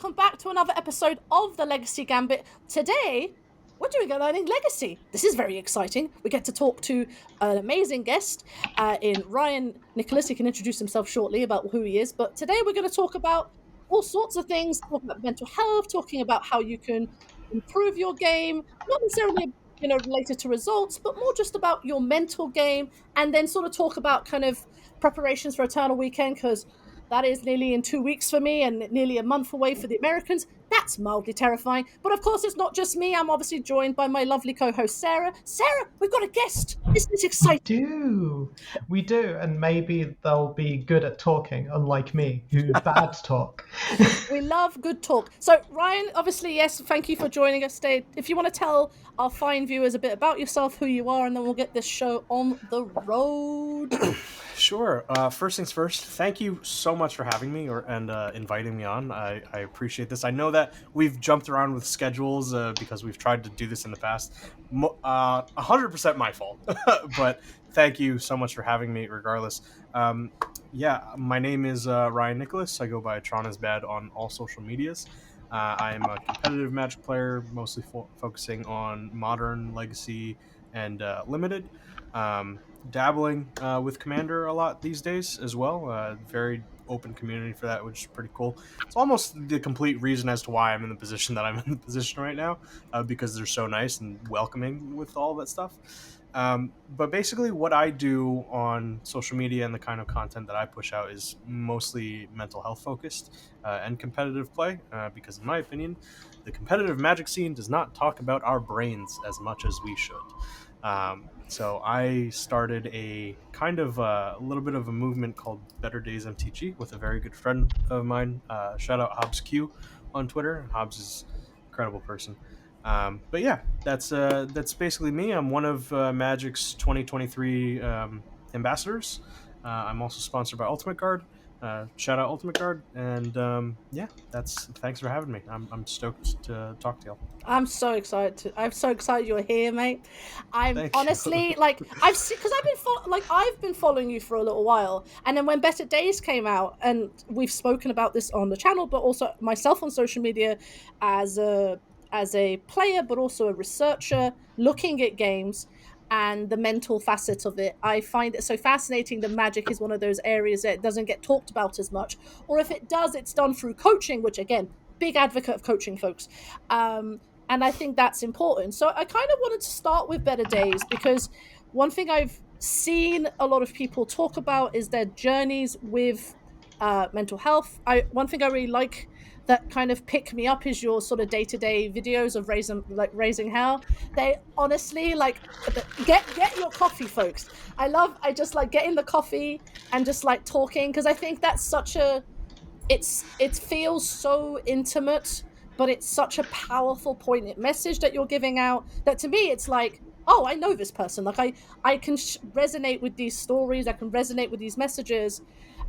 welcome back to another episode of the Legacy Gambit. Today, we're doing a Learning Legacy. This is very exciting. We get to talk to an amazing guest in Ryan Nicholas. He can introduce himself shortly about who he is, but today we're going to talk about all sorts of things, talking about mental health, talking about how you can improve your game, not necessarily related to results, but more just about your mental game, and then sort of talk about kind of preparations for Eternal Weekend, because that is nearly in 2 weeks for me and nearly a month away for the Americans. That's mildly terrifying. But of course, it's not just me. I'm obviously joined by my lovely co-host, Sarah. Sarah, we've got a guest. Isn't it exciting? We do, and maybe they'll be good at talking, unlike me, who bad talk. We love good talk. So, Ryan, obviously, yes, thank you for joining us today. If you want to tell our fine viewers a bit about yourself, who you are, and then we'll get this show on the road. Sure. First things first, thank you so much for having me and inviting me on. I appreciate this. I know that we've jumped around with schedules because we've tried to do this in the past. 100% my fault. But thank you so much for having me regardless. My name is Ryan Nicholas. I go by Tronisbad on all social medias. I am a competitive Magic player, mostly focusing on Modern, Legacy, and Limited. Dabbling with Commander a lot these days as well. Very open community for that, which is pretty cool. It's almost the complete reason as to why I'm in the position that I'm in the position right now, because they're so nice and welcoming with all that stuff. But basically what I do on social media and the kind of content that I push out is mostly mental health focused and competitive play, because in my opinion, the competitive Magic scene does not talk about our brains as much as we should. So I started a kind of a little bit of a movement called BetterDaysMTG with a very good friend of mine. Shout out Hobbs Q on Twitter. Hobbs is an incredible person. But yeah, that's basically me. I'm one of Magic's 2023 ambassadors. I'm also sponsored by Ultimate Guard. Shout out Ultimate Guard, and thanks for having me. I'm stoked to talk to y'all. I'm so excited. I'm so excited you're here, mate. I'm Thank honestly you. like I've been following you for a little while, and then when Better Days came out, and we've spoken about this on the channel, but also myself on social media as a player, but also a researcher looking at games and the mental facet of it. I find it so fascinating that Magic is one of those areas that doesn't get talked about as much, or if it does, it's done through coaching, which again, big advocate of coaching, folks. And I think that's important. So I kind of wanted to start with Better Days because one thing I've seen a lot of people talk about is their journeys with mental health. One thing I really like that kind of pick me up is your sort of day-to-day videos of raising hell. They honestly get your coffee, folks. I just like getting the coffee and just like talking, because I think that's such a it feels so intimate, but it's such a powerful poignant message that you're giving out that to me it's like, oh, I know this person. Like I can resonate with these stories. I can resonate with these messages.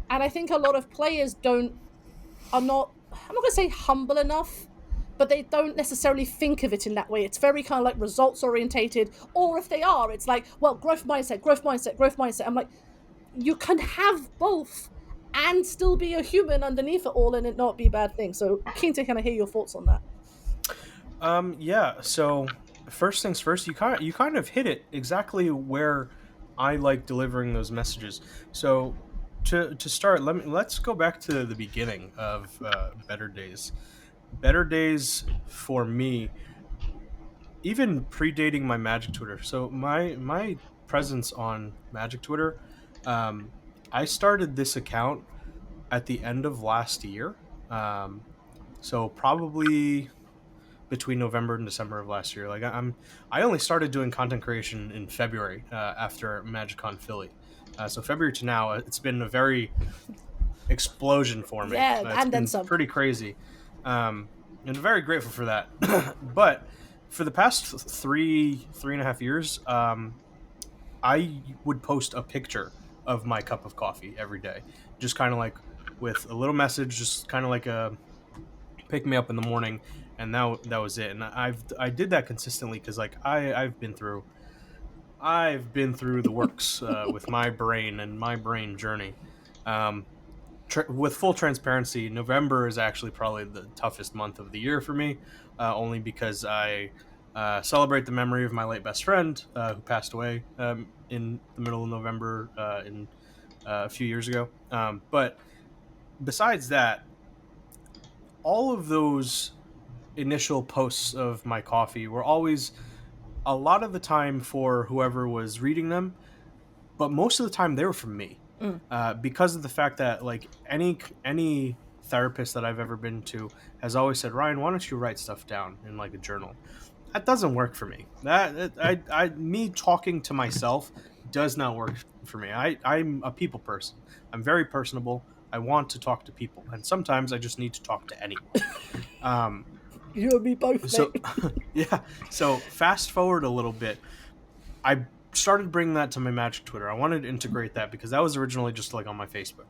And I think a lot of players I'm not going to say humble enough, but they don't necessarily think of it in that way. It's very kind of like results orientated, or if they are, it's like, well, growth mindset. I'm like, you can have both and still be a human underneath it all and it not be a bad thing. So keen to kind of hear your thoughts on that. So first things first, you kind of hit it exactly where I like delivering those messages. So to start, let's go back to the beginning of Better Days. Better Days for me, even predating my Magic Twitter. So my presence on Magic Twitter, I started this account at the end of last year. So probably between November and December of last year. Like I only started doing content creation in February after MagicCon Philly. So February to now, it's been a very explosion for me. Yeah, It's and then been some. pretty crazy. And I'm very grateful for that. But for the past three and a half years, I would post a picture of my cup of coffee every day, just kind of like with a little message, just kind of like a pick me up in the morning, and that was it. And I did that consistently because like I've been through the works with my brain and my brain journey. with full transparency, November is actually probably the toughest month of the year for me, only because I celebrate the memory of my late best friend who passed away in the middle of November in a few years ago. But besides that, all of those initial posts of my coffee were always a lot of the time for whoever was reading them, but most of the time they were from me. Because of the fact that like any therapist that I've ever been to has always said, Ryan, why don't you write stuff down in like a journal? That doesn't work for me. Me talking to myself does not work for me. I'm a people person. I'm very personable. I want to talk to people, and sometimes I just need to talk to anyone. You and me both, So mate. yeah. So fast forward a little bit, I started bringing that to my Magic Twitter. I wanted to integrate that because that was originally just like on my Facebook.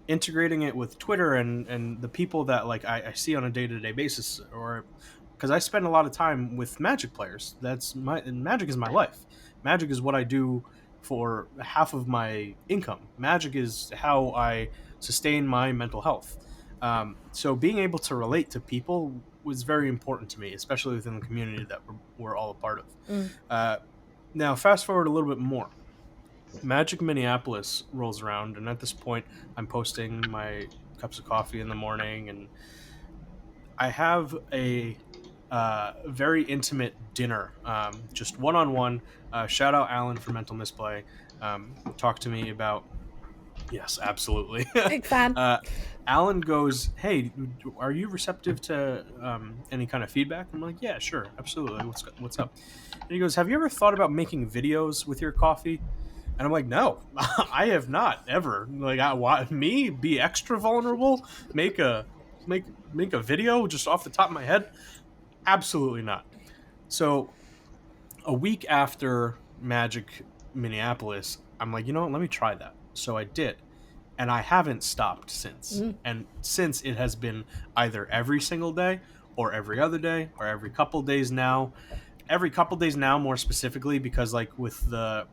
Integrating it with Twitter and the people that like I see on a day-to-day basis, or because I spend a lot of time with Magic players. Magic is my life. Magic is what I do for half of my income. Magic is how I sustain my mental health. So being able to relate to people was very important to me, especially within the community that we're all a part of. Now, fast forward a little bit more. Magic Minneapolis rolls around, and at this point, I'm posting my cups of coffee in the morning, and I have a very intimate dinner, just one-on-one. Shout out Alan for Mental Misplay. Talk to me about... Yes, absolutely. Big fan. Alan goes, hey, are you receptive to any kind of feedback? I'm like, yeah, sure, absolutely. What's up? And he goes, have you ever thought about making videos with your coffee? And I'm like, no, I have not ever. Like, me be extra vulnerable, make a video just off the top of my head? Absolutely not. So a week after Magic Minneapolis, I'm like, you know what? Let me try that. So I did. And I haven't stopped since. And since it has been either every single day or every other day or every couple days now. Every couple days now, more specifically, because like with the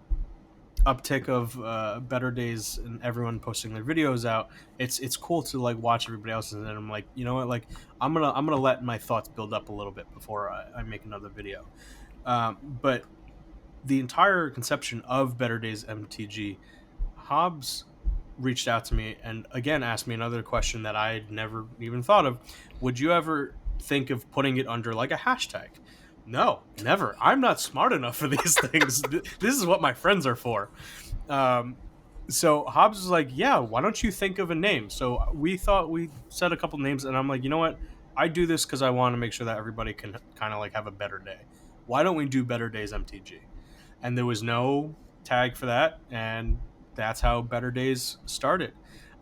uptick of Better Days and everyone posting their videos out, it's cool to like watch everybody else's, and I'm like, you know what, like I'm gonna let my thoughts build up a little bit before I make another video. But the entire conception of Better Days MTG, Hobbs reached out to me and again asked me another question that I had never even thought of. Would you ever think of putting it under like a hashtag? No, never. I'm not smart enough for these things. This is what my friends are for. So Hobbs was like, yeah, why don't you think of a name? So we said a couple names, and I'm like, you know what? I do this because I want to make sure that everybody can kind of like have a better day. Why don't we do Better Days MTG? And there was no tag for that, and that's how Better Days started.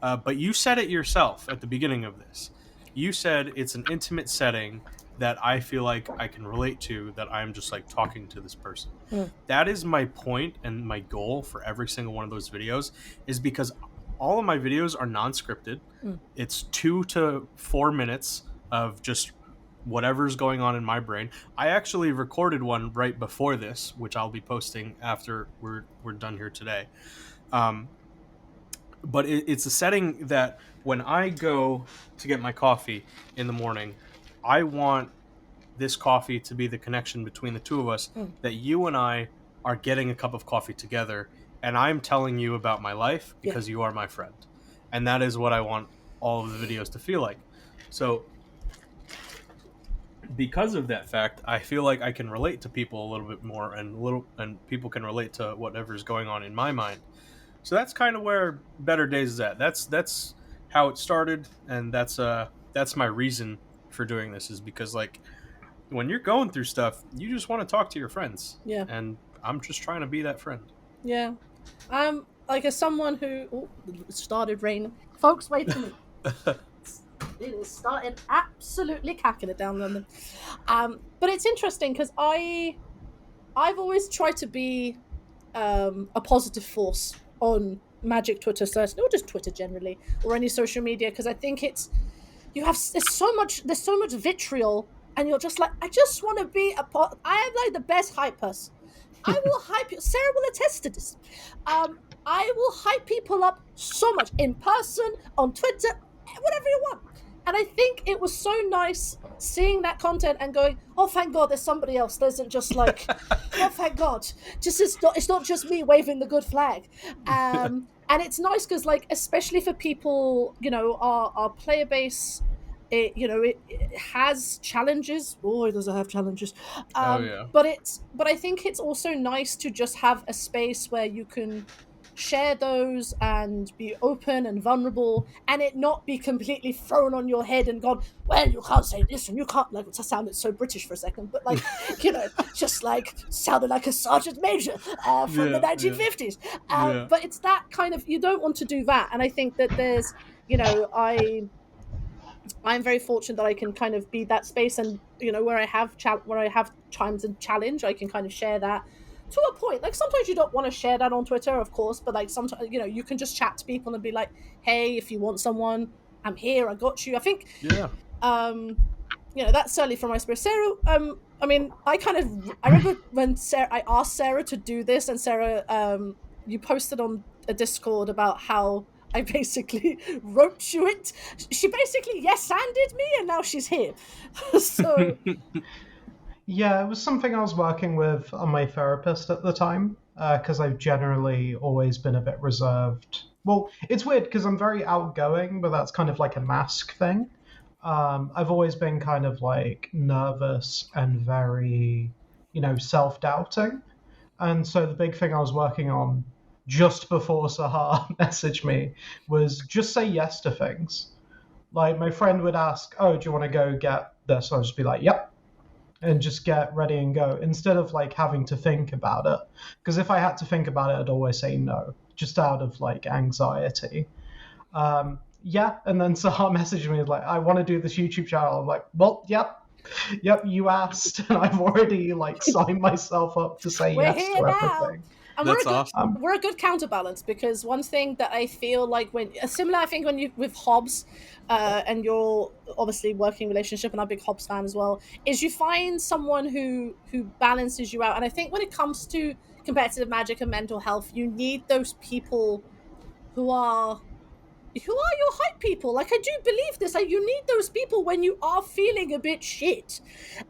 But you said it yourself at the beginning of this. You said it's an intimate setting that I feel like I can relate to, that I'm just like talking to this person. That is my point and my goal for every single one of those videos, is because all of my videos are non-scripted. It's 2 to 4 minutes of just whatever's going on in my brain. I actually recorded one right before this, which I'll be posting after we're done here today. But it's a setting that when I go to get my coffee in the morning, I want this coffee to be the connection between the two of us, that you and I are getting a cup of coffee together, and I'm telling you about my life because you are my friend. And that is what I want all of the videos to feel like. So because of that fact, I feel like I can relate to people a little bit more, and people can relate to whatever's going on in my mind. So that's kind of where Better Days is at. That's how it started, and that's my reason for doing this, is because like when you're going through stuff, you just want to talk to your friends. Yeah. And I'm just trying to be that friend. Yeah. Like as someone who it started raining. Folks, wait a minute. It started absolutely cacking it down London. But it's interesting because I've always tried to be a positive force on Magic Twitter, certainly, or just Twitter generally, or any social media, because I think there's so much vitriol, and you're just like, I just want to be I am like the best hypers. I will hype you. Sarah will attest to this. I will hype people up so much in person, on Twitter, whatever you want. And I think it was so nice seeing that content and going, oh, thank God there's somebody else. There isn't just like, oh, thank God. It's not just me waving the good flag. And it's nice because, like, especially for people, our player base, it has challenges. Oh, it doesn't have challenges. Yeah. But I think it's also nice to just have a space where you can share those and be open and vulnerable, and it not be completely thrown on your head and gone, well, you can't say this and you can't, like, it sounded so British for a second, but like, just like sounded like a sergeant major from the 1950s. But it's that kind of, you don't want to do that. And I think that there's, I'm very fortunate that I can kind of be that space, and where I have times and challenge, I can kind of share that to a point. Like, sometimes you don't want to share that on Twitter, of course, but like sometimes you can just chat to people and be like, hey, if you want someone, I'm here, I got you. I think that's certainly from my spirit. Sarah, I mean, I remember when I asked Sarah to do this, and Sarah, you posted on a Discord about how I basically wrote you it. She basically yes-anded me, and now she's here. So yeah, it was something I was working with on my therapist at the time, because I've generally always been a bit reserved. Well, it's weird because I'm very outgoing, but that's kind of like a mask thing. I've always been kind of like nervous and very, self-doubting. And so the big thing I was working on just before Sahar messaged me was just say yes to things. Like, my friend would ask, oh, do you want to go get this? I'll just be like, yep. And just get ready and go, instead of like having to think about it. Because if I had to think about it, I'd always say no, just out of like anxiety. Yeah, and then Sahar messaged me like, I want to do this YouTube channel. I'm like, well, yep, you asked, and I've already like signed myself up to say We're yes here to now. everything. And That's awesome. We're a good counterbalance, because one thing that I feel like similar, I think, when you with Hobbs, and your obviously working relationship, and I'm a big Hobbs fan as well, is you find someone who balances you out. And I think when it comes to competitive Magic and mental health, you need those people who are your hype people. Like, I do believe this. Like, you need those people when you are feeling a bit shit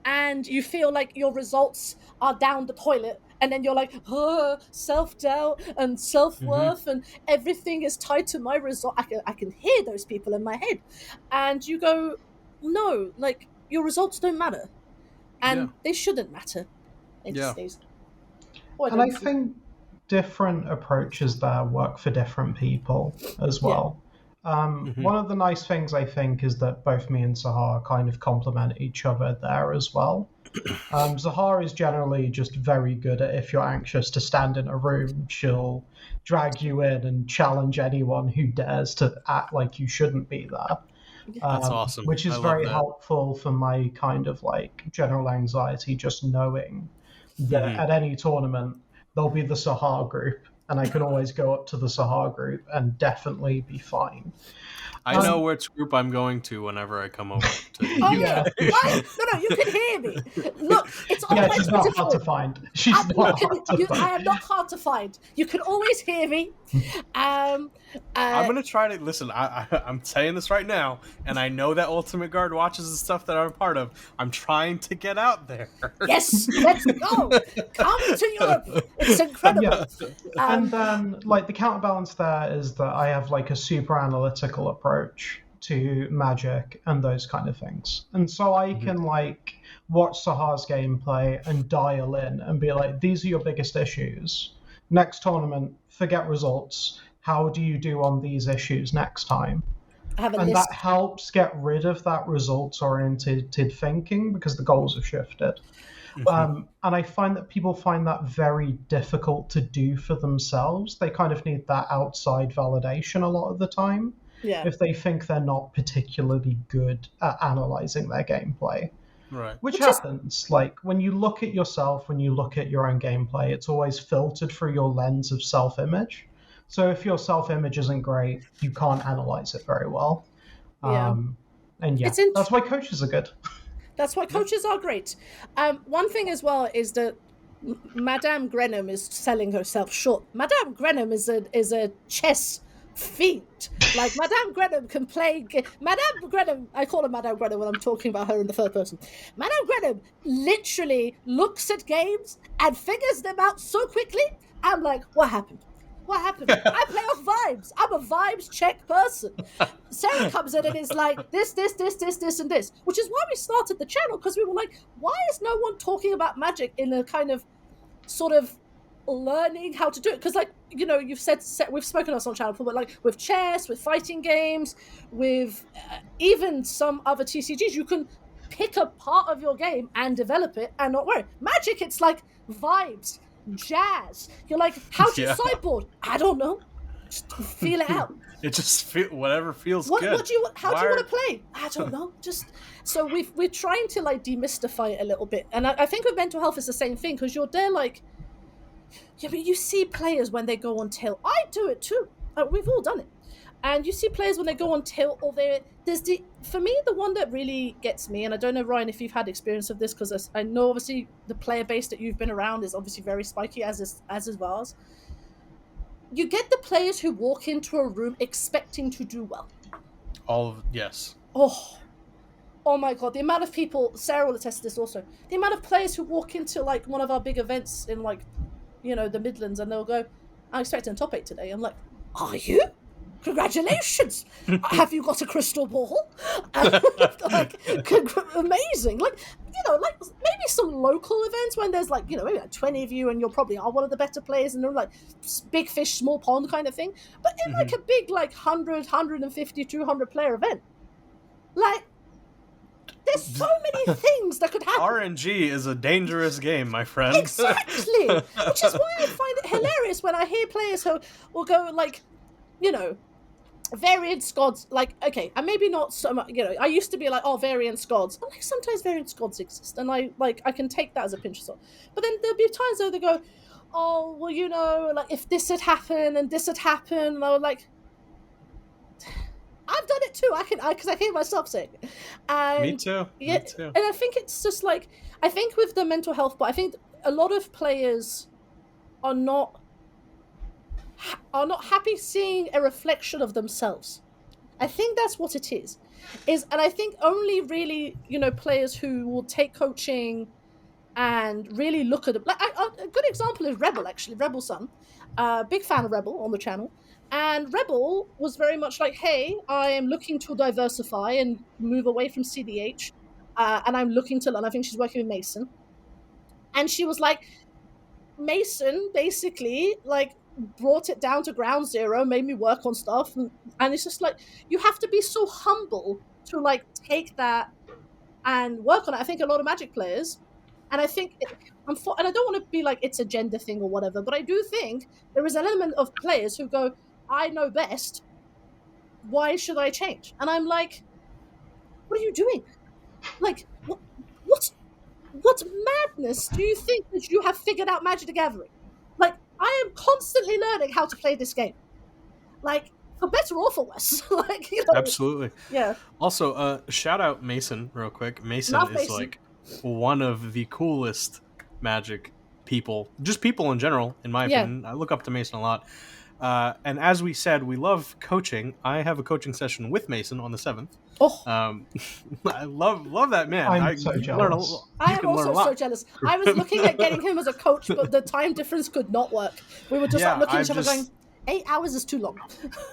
and you feel like your results are down the toilet, and then you're like, oh, self-doubt and self-worth and everything is tied to my result. I can hear those people in my head, and you go, no, like, your results don't matter, and they shouldn't matter in this days. And I think different approaches there work for different people as well. One of the nice things, I think, is that both me and Sahar kind of complement each other there as well. Sahar is generally just very good at, if you're anxious to stand in a room, she'll drag you in and challenge anyone who dares to act like you shouldn't be there. That's awesome. Which is very helpful for my kind of like general anxiety, just knowing that at any tournament there'll be the Sahar group, and I can always go up to the Sahar group and definitely be fine. I know which group I'm going to whenever I come over to you. Oh, yeah. No, you can hear me. Look, it's on my she's Twitter not hard to find. She's not hard to find. I am not hard to find. You can always hear me. I'm gonna try to listen. I'm saying this right now, and I know that Ultimate Guard watches the stuff that I'm a part of. I'm trying to get out there. Yes, let's go. Come to Europe. It's incredible. Yeah. And then, like, the counterbalance there is that I have like a super analytical approach to Magic and those kind of things, and so I can like watch Sahar's gameplay and dial in and be like, these are your biggest issues. Next tournament, forget results. How do you do on these issues next time? And that helps get rid of that results-oriented thinking, because the goals have shifted. And I find that people find that very difficult to do for themselves. They kind of need that outside validation a lot of the time. Yeah. If they think they're not particularly good at analyzing their gameplay. Right. Which happens. Like, when you look at yourself, when you look at your own gameplay, it's always filtered through your lens of self-image. So if your self-image isn't great, you can't analyze it very well. And that's why coaches are good. That's why coaches are great. One thing as well is that Madame Grenham is selling herself short. Madame Grenham is a chess fiend. Like, Madame Grenham can play. Madame Grenham, I call her Madame Grenham when I'm talking about her in the third person. Madame Grenham literally looks at games and figures them out so quickly. I'm like, what happened? What happened? I play off vibes. I'm a vibes check person. Sarah comes in and is like, this, and this, which is why we started the channel, because we were like, why is no one talking about Magic in a kind of sort of learning how to do it? Because, like, you know, you've said, we've spoken on some channel before, but like with chess, with fighting games, with even some other TCGs, you can pick a part of your game and develop it and not worry. Magic, it's like vibes, jazz. You're like, how do you sideboard? I don't know. Just feel it out. It just whatever feels good. How do you want to play? I don't know. Just so we're trying to like demystify it a little bit, and I think with mental health it's the same thing, because you're there like, yeah, but you see players when they go on tilt. I do it too. We've all done it. And you see players when they go on tilt, or for me, the one that really gets me, and I don't know, Ryan, if you've had experience of this, because I know obviously the player base that you've been around is obviously very spiky, as is ours. You get the players who walk into a room expecting to do well. Yes. Oh my god, the amount of people, Sarah will attest to this also, the amount of players who walk into like one of our big events in, like, you know, the Midlands, and they'll go, I'm expecting top 8 today. I'm like, are you? Congratulations. Have you got a crystal ball? Like, amazing. Like, you know, like maybe some local events when there's like, you know, maybe like 20 of you and you probably are one of the better players, and they're like big fish, small pond kind of thing. But in like a big, like 100, 150, 200 player event, like, there's so many things that could happen. RNG is a dangerous game, my friend. Exactly. Which is why I find it hilarious when I hear players who will go like, you know, variant squads, like, okay, and maybe not so much, you know, I used to be like, oh, variant squads. I'm like, sometimes variant squads exist, and I can take that as a pinch of salt. But then there'll be times though they go, oh, well, you know, like, if this had happened and this had happened, and I was like, I've done it too. Because I hear myself saying it. And Me too. Yeah, Me too. And I think it's just like, I think with the mental health, but I think a lot of players are not happy seeing a reflection of themselves. I think that's what it is. And I think only really, you know, players who will take coaching and really look at it. Like, a good example is Rebel, actually. Rebel Sun. Big fan of Rebel on the channel. And Rebel was very much like, hey, I am looking to diversify and move away from CDH. And I'm looking to learn. I think she's working with Mason. And she was like, Mason basically, like, brought it down to ground zero, made me work on stuff. And it's just like, you have to be so humble to, like, take that and work on it. I think a lot of Magic players, and I think, and I don't want to be like it's a gender thing or whatever, but I do think there is an element of players who go, I know best, why should I change? And I'm like, what are you doing? Like, what madness do you think that you have figured out Magic the Gathering? Like, I am constantly learning how to play this game. Like, for better or for worse. Like, you know, absolutely. Yeah. Also, shout out Mason real quick. Mason is like one of the coolest Magic people, just people in general, in my opinion. I look up to Mason a lot. And as we said, we love coaching. I have a coaching session with Mason on the 7th. I love that man. I'm so jealous. I am also so jealous. I was looking at getting him as a coach, but the time difference could not work. We were just like looking at each other going, 8 hours is too long.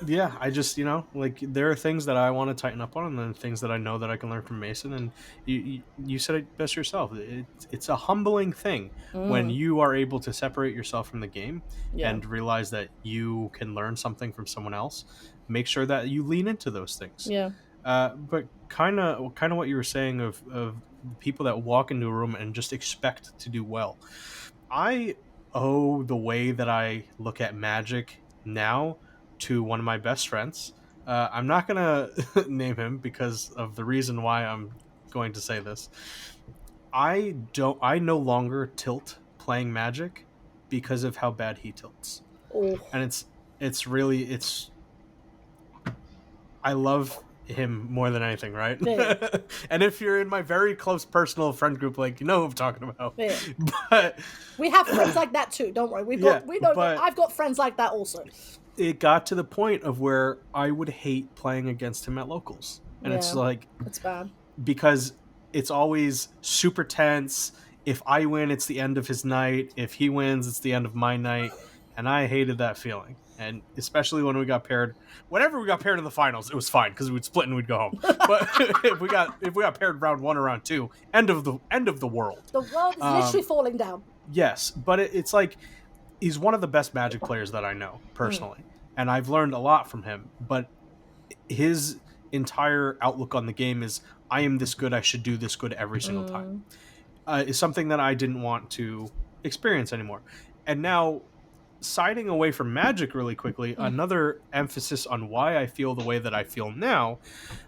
Yeah, I just, you know, like, there are things that I want to tighten up on, and then things that I know that I can learn from Mason. And you said it best yourself. It's a humbling thing when you are able to separate yourself from the game and realize that you can learn something from someone else. Make sure that you lean into those things. Yeah. But kind of what you were saying of people that walk into a room and just expect to do well. I owe the way that I look at Magic now to one of my best friends. I'm not gonna name him because of the reason why I'm going to say this. I no longer tilt playing Magic because of how bad he tilts. And it's really I love him more than anything, right? Yeah. And if you're in my very close personal friend group, like, you know who I'm talking about. Yeah. But we have friends like that too. Don't worry. I've got friends like that also. It got to the point of where I would hate playing against him at locals, and it's like, it's bad because it's always super tense. If I win, it's the end of his night. If he wins, it's the end of my night. And I hated that feeling. And especially when we got paired, whenever we got paired in the finals, it was fine because we'd split and we'd go home. But if we got paired round 1 or round 2, end of the world. The world is literally falling down. Yes, but it's like, he's one of the best Magic players that I know personally, and I've learned a lot from him. But his entire outlook on the game is, I am this good, I should do this good every single time. Is something that I didn't want to experience anymore. And now, siding away from Magic really quickly, another emphasis on why I feel the way that I feel now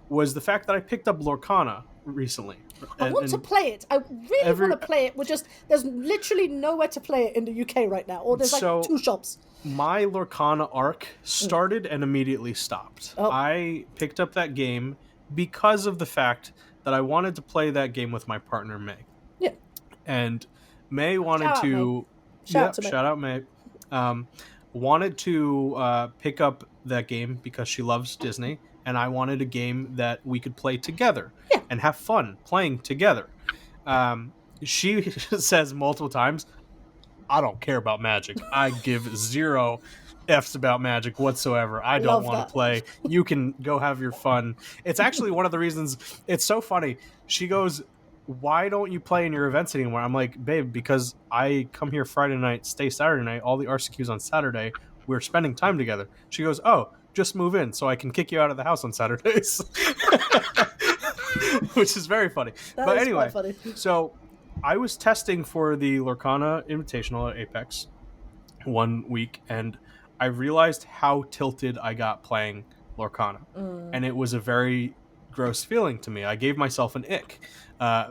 was the fact that I picked up Lorcana recently. I want to play it. I really want to play it. There's literally nowhere to play it in the UK right now, or there's like 2 shops. My Lorcana arc started and immediately stopped. I picked up that game because of the fact that I wanted to play that game with my partner May. Yeah. And May wanted to shout out May. Wanted to pick up that game because she loves Disney, and I wanted a game that we could play together and have fun playing together. She says multiple times, I don't care about Magic. I give 0 F's about Magic whatsoever. I don't want to play. You can go have your fun. It's actually one of the reasons. It's so funny. She goes, why don't you play in your events anymore? I'm like, babe, because I come here Friday night, stay Saturday night, all the RCQs on Saturday. We're spending time together. She goes, oh, just move in so I can kick you out of the house on Saturdays. Which is very funny. But anyway, so I was testing for the Lorcana Invitational at Apex one week, and I realized how tilted I got playing Lorcana. And it was a very gross feeling to me. I gave myself an ick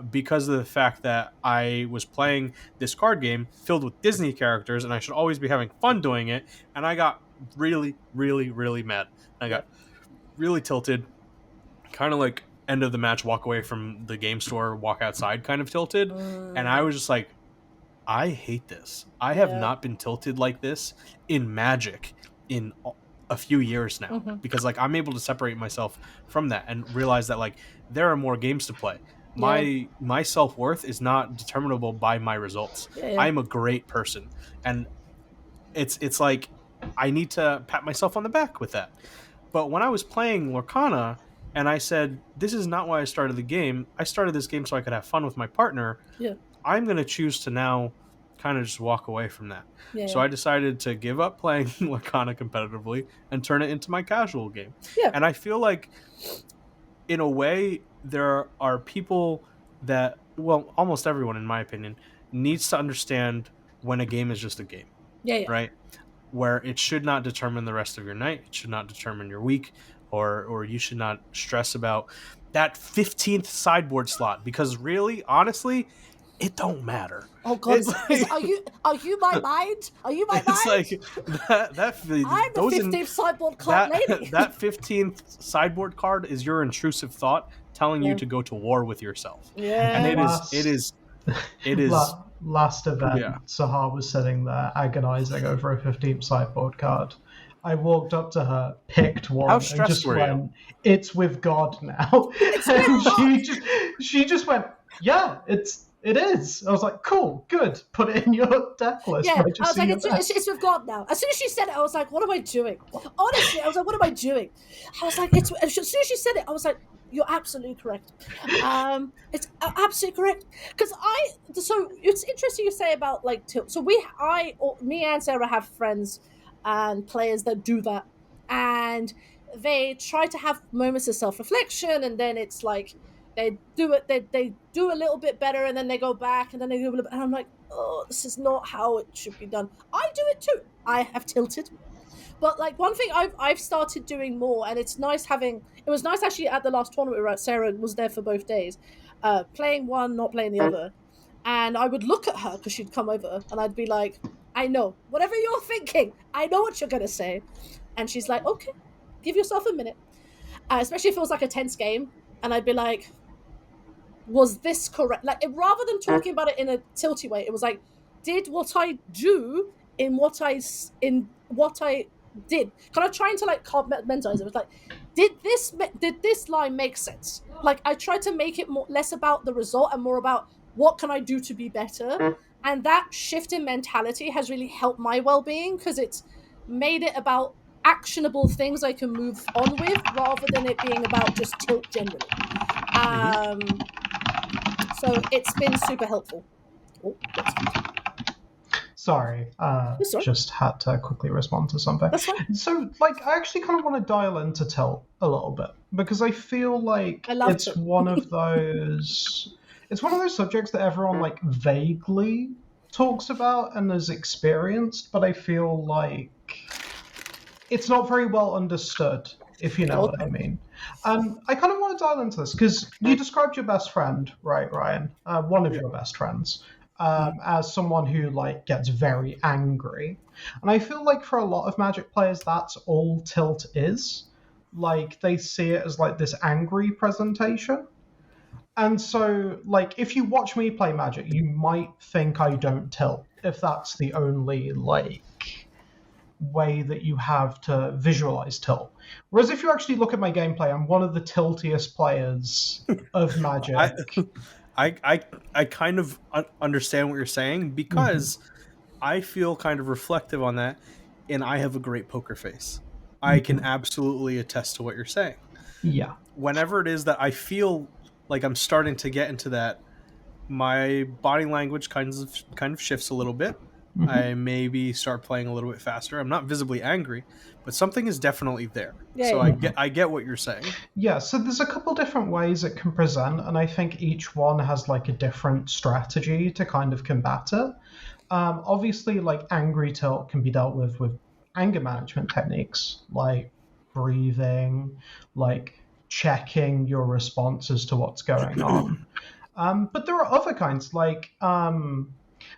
because of the fact that I was playing this card game filled with Disney characters, and I should always be having fun doing it. And I got really, really, really mad. I got really tilted, kind of like end of the match, walk away from the game store, walk outside kind of tilted. And I was just like, I hate this. I have not been tilted like this in Magic in a few years now, because like I'm able to separate myself from that and realize that like there are more games to play. My self-worth is not determinable by my results. I'm a great person, and it's like I need to pat myself on the back with that. But when I was playing Lorcana and I said, this is not why I started the game. I started this game so I could have fun with my partner. I'm going to choose to now kind of just walk away from that. So I decided to give up playing Lorcana competitively and turn it into my casual game. And I feel like, in a way, there are people that, well, almost everyone, in my opinion, needs to understand when a game is just a game. Right? Where it should not determine the rest of your night. It should not determine your week, or you should not stress about that 15th sideboard slot, because really, honestly, it don't matter. Oh God! Are you my mind? Are you my mind? It's like that. I'm the 15th sideboard card lady. That 15th sideboard card is your intrusive thought telling you to go to war with yourself. And it is. Last event, Sahar was sitting there agonizing over a 15th sideboard card. I walked up to her, picked one, and just went, "It's with God now." And she just went, "Yeah, it is." I was like, "Cool, good. Put it in your deck list." Yeah, I was like, it's with God now. As soon as she said it, I was like, "What am I doing?" Honestly, I was like, "What am I doing?" I was like, as soon as she said it, I was like, you're absolutely correct. It's absolutely correct. So it's interesting you say about like tilt. So me and Sarah have friends and players that do that, and they try to have moments of self-reflection, and then it's like they do it. They do a little bit better, and then they go back, and then they do a little bit. And I'm like, oh, this is not how it should be done. I do it too. I have tilted. But like one thing I've started doing more, and it's nice having. It was nice actually at the last tournament, right? Sarah was there for both days, playing one, not playing the other, and I would look at her because she'd come over, and I'd be like, "I know whatever you're thinking. I know what you're gonna say," and she's like, "Okay, give yourself a minute." especially if it was like a tense game, and I'd be like, was this correct? Like, rather than talking about it in a tilty way, it was like, did what I do in what I did, kind of trying to like compartmentalize it. It was like, did this line make sense? Like, I tried to make it less about the result and more about what can I do to be better. And that shift in mentality has really helped my well-being, because it's made it about actionable things I can move on with, rather than it being about just tilt generally. So it's been super helpful. Oh, Sorry, sorry. just had to quickly respond to something. That's fine. So, like, I actually kind of want to dial into tilt a little bit, because I feel like it's tilt. one of those. It's one of those subjects that everyone like vaguely talks about and has experienced, but I feel like it's not very well understood, if you know what I mean. I kind of want to dial into this because you described your best friend, right, Ryan? One of your best friends, as someone who like gets very angry, and I feel like for a lot of Magic players, that's all tilt is. Like, they see it as like this angry presentation. And so, like, if you watch me play Magic, you might think I don't tilt, if that's the only like way that you have to visualize tilt. Whereas if you actually look at my gameplay, I'm one of the tiltiest players of Magic. I kind of understand what you're saying, because I feel kind of reflective on that, and I have a great poker face. I can absolutely attest to what you're saying. Yeah. Whenever it is that I feel like I'm starting to get into that, my body language kind of shifts a little bit. I maybe start playing a little bit faster. I'm not visibly angry, but something is definitely there. I get what you're saying. Yeah, so there's a couple different ways it can present, and I think each one has like a different strategy to kind of combat it. Obviously, like, angry tilt can be dealt with anger management techniques, like breathing, like checking your responses to what's going on. But there are other kinds, like,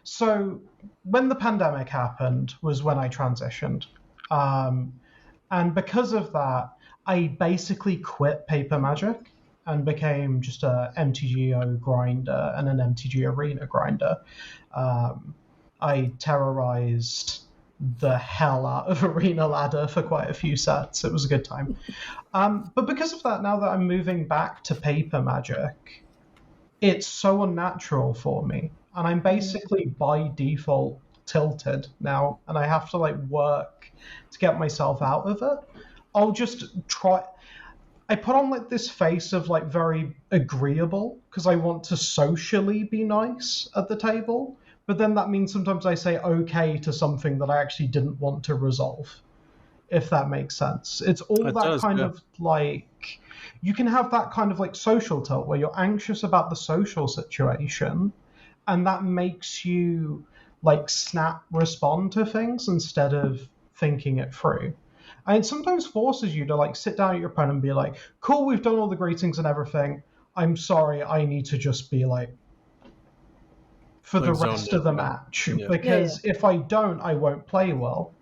so when the pandemic happened was when I transitioned. And because of that, I basically quit paper Magic and became just a MTGO grinder and an MTG Arena grinder. I terrorized the hell out of Arena Ladder for quite a few sets. It was a good time. But because of that, now that I'm moving back to paper Magic, it's so unnatural for me. And I'm basically by default tilted now, and I have to like work to get myself out of it. I'll just try. I put on like this face of like very agreeable because I want to socially be nice at the table, but then that means sometimes I say okay to something that I actually didn't want to resolve, if that makes sense. It's all that kind of like, you can have that kind of like social tilt where you're anxious about the social situation, and that makes you like snap respond to things instead of thinking it through. And it sometimes forces you to like sit down at your opponent and be like, cool, we've done all the greetings and everything. I'm sorry, I need to just be like, for the rest of the match. Yeah. Because if I don't, I won't play well.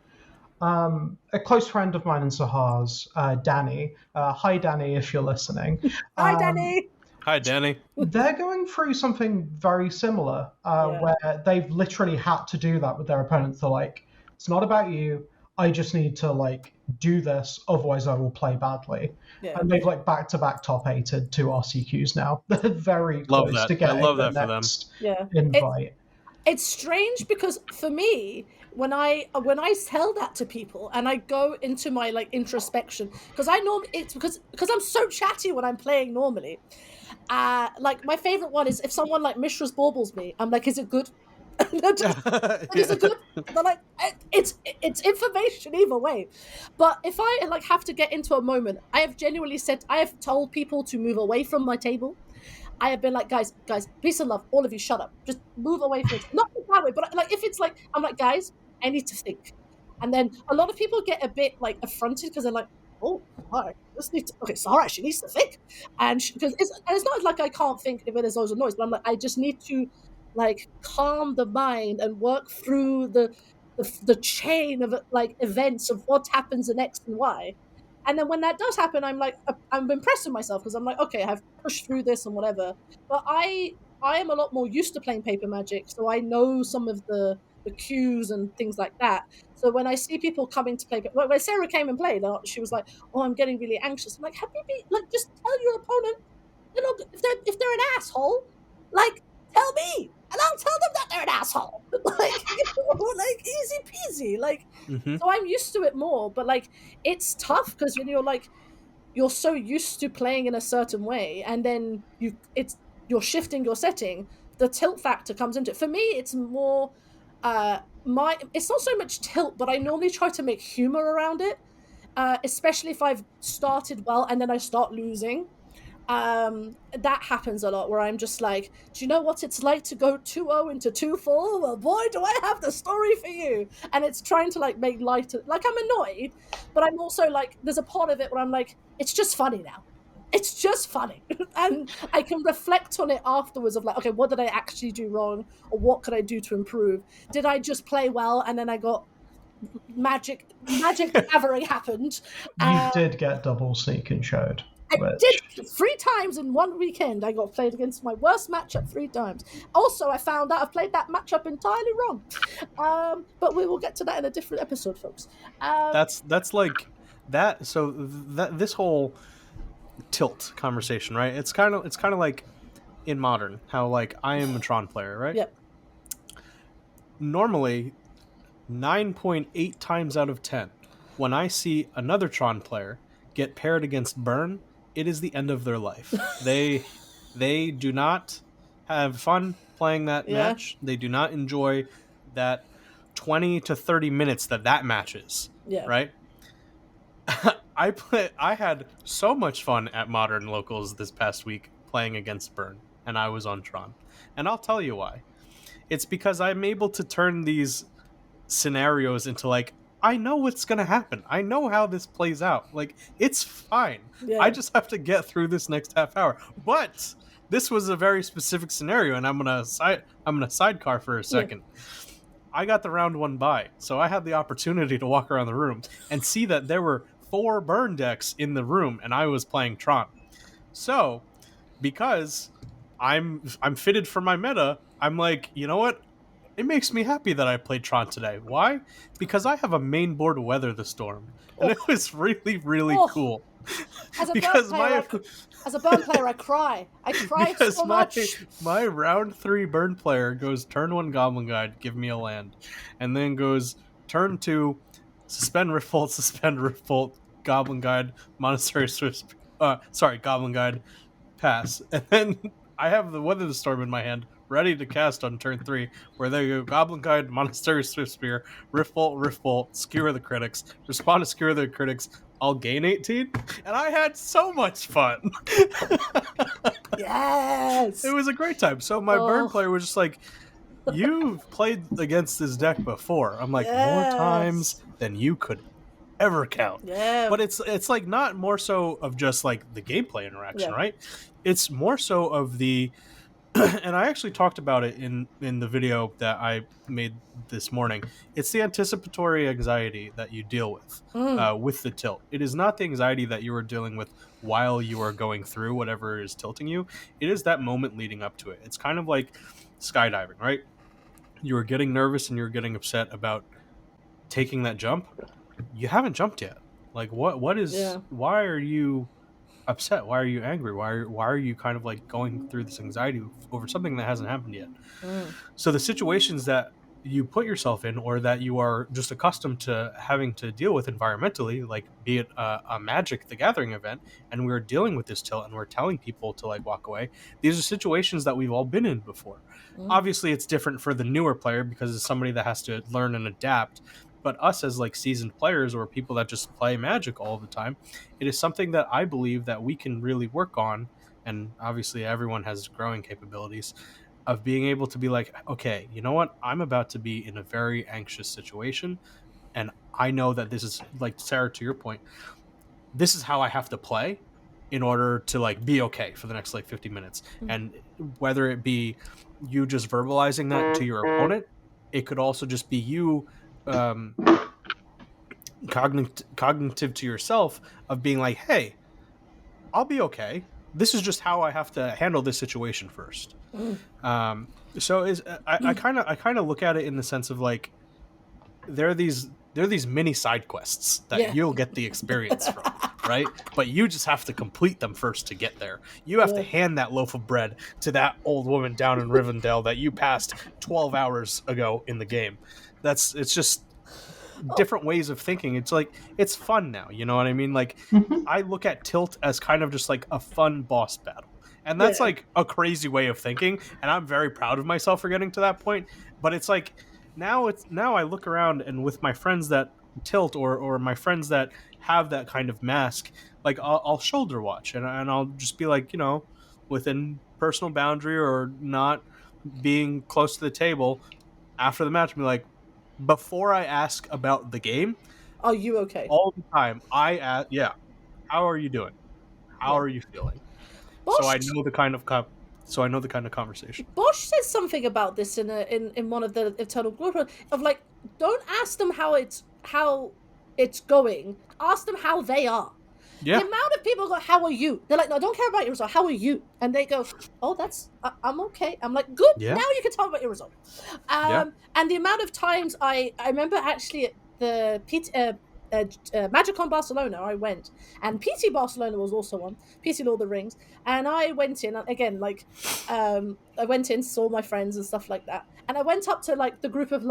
A close friend of mine and Sahar's, Danny. Hi, Danny, if you're listening. Hi, Danny. Hi, Danny. They're going through something very similar, where they've literally had to do that with their opponents. They're like, it's not about you. I just need to like do this, otherwise I will play badly. Yeah. And they've like back-to-back top-8'd 2 RCQs now. They're very close to getting the next invite. It's strange because for me, when I tell that to people and I go into my like introspection, because it's because I'm so chatty when I'm playing normally. Like my favorite one is if someone like Mishra's baubles me, I'm like, is it good? Is it good? They're like, it's information either way. But if I like have to get into a moment, I have told people to move away from my table. I have been like, guys, peace and love, all of you, shut up, just move away from it. Not that way, but like if it's like, I'm like, guys, I need to think. And then a lot of people get a bit like affronted because they're like, oh, all right, okay, Sarah, she needs to think, and because it's not like I can't think if there's loads of noise, but I'm like, I just need to like calm the mind and work through the chain of like events of what happens in X and Y. And then when that does happen, I'm like, I'm impressed with myself because I'm like, okay, I've pushed through this and whatever. But I am a lot more used to playing paper magic, so I know some of the cues and things like that. So when I see people coming to play, when Sarah came and played, she was like, "Oh, I'm getting really anxious." I'm like, "Have you been like just tell your opponent, you know, if they're an asshole, like tell me, and I'll tell them that they're an asshole." Like, like easy peasy. Like, Mm-hmm. so I'm used to it more, but like it's tough because you're so used to playing in a certain way, and then you're shifting your setting. The tilt factor comes into it. For me, it's more my it's not so much tilt, but I normally try to make humor around it, especially if I've started well and then I start losing. That happens a lot where I'm just like, do you know what it's like to go 2-0 into 2-4? Well, boy, do I have the story for you. And it's trying to like make light of, like, I'm annoyed, but I'm also like, there's a part of it where I'm like, it's just funny now. It's just funny. And I can reflect on it afterwards of like, okay, what did I actually do wrong, or what could I do to improve? Did I just play well and then I got magic the gathering happened? You did get double sneak and showed. I Which... did 3 times in one weekend. I got played against my worst matchup 3 times. Also, I found out I've played that matchup entirely wrong. But we will get to that in a different episode, folks. That's like that. So this whole tilt conversation, right? It's kind of like in Modern, how like I am a Tron player, right? Yep. Normally, 9.8 times out of 10, when I see another Tron player get paired against Burn, it is the end of their life. They do not have fun playing that match. They do not enjoy that 20 to 30 minutes that match is. Yeah. Right? I had so much fun at Modern Locals this past week playing against Burn, and I was on Tron. And I'll tell you why. It's because I'm able to turn these scenarios into like, I know what's gonna happen. I know how this plays out. Like, it's fine. Yeah. I just have to get through this next half hour. But this was a very specific scenario, and I'm gonna sidecar for a second. Yeah. I got the round 1 bye, so I had the opportunity to walk around the room and see that there were 4 burn decks in the room, and I was playing Tron. So, because I'm fitted for my meta, I'm like, you know what? It makes me happy that I played Tron today. Why? Because I have a main board to weather the storm. And it was really, really cool. As a burn player, I cry. I cried so much. My round 3 burn player goes turn 1 Goblin Guide, give me a land. And then goes turn 2, suspend Riftbolt, Goblin Guide, Monastery Swift. Goblin Guide, pass. And then I have the Weather the Storm in my hand, ready to cast on turn 3, where they go Goblin Guide, Monastery Swift Spear, Riftbolt, Skewer the Critics, respond to Skewer the Critics, I'll gain 18, and I had so much fun. Yes! It was a great time. So my burn player was just like, you've played against this deck before. I'm like, more times than you could ever count. Yeah. But it's like not more so of just like the gameplay interaction, right? It's more so of the and I actually talked about it in the video that I made this morning. It's the anticipatory anxiety that you deal with the tilt. It is not the anxiety that you are dealing with while you are going through whatever is tilting you. It is that moment leading up to it. It's kind of like skydiving, right? You are getting nervous and you're getting upset about taking that jump. You haven't jumped yet. Like what is why are you upset? Why are you angry? Why are you kind of like going through this anxiety over something that hasn't happened yet? So the situations that you put yourself in, or that you are just accustomed to having to deal with environmentally, like be it a Magic the Gathering event, and we're dealing with this tilt and we're telling people to like walk away, these are situations that we've all been in before. Obviously it's different for the newer player because it's somebody that has to learn and adapt. But us as like seasoned players or people that just play Magic all the time, it is something that I believe that we can really work on. And obviously everyone has growing capabilities of being able to be like, okay, you know what? I'm about to be in a very anxious situation. And I know that this is, like, Sarah, to your point, this is how I have to play in order to like be okay for the next like 50 minutes. And whether it be you just verbalizing that to your opponent, it could also just be you cognitive to yourself of being like, hey, I'll be okay. This is just how I have to handle this situation first. So I kind of look at it in the sense of like there are these mini side quests that you'll get the experience from, right? But you just have to complete them first to get there. You have to hand that loaf of bread to that old woman down in Rivendell that you passed 12 hours ago in the game. It's just different ways of thinking. It's like it's fun now, you know what I mean? Like I look at Tilt as kind of just like a fun boss battle. And that's like a crazy way of thinking, and I'm very proud of myself for getting to that point. But it's like now I look around and with my friends that Tilt or my friends that have that kind of mask, like I'll shoulder watch and I'll just be like, you know, within personal boundary or not being close to the table after the match, be like, before I ask about the game, are you okay? All the time, I ask, yeah, how are you doing? How are you feeling? So I know the kind of conversation. Bosch said something about this in one of the internal group of like, don't ask them how it's going. Ask them how they are. Yeah. The amount of people go, how are you? They're like, no, I don't care about your result. How are you? And they go, oh, I'm okay. I'm like, good. Yeah. Now you can talk about your result. And the amount of times I remember actually at the Magicon Barcelona, I went, and PT Barcelona was also on PT Lord of the Rings, and I went in again, like, I went in, saw my friends and stuff like that, and I went up to like the group of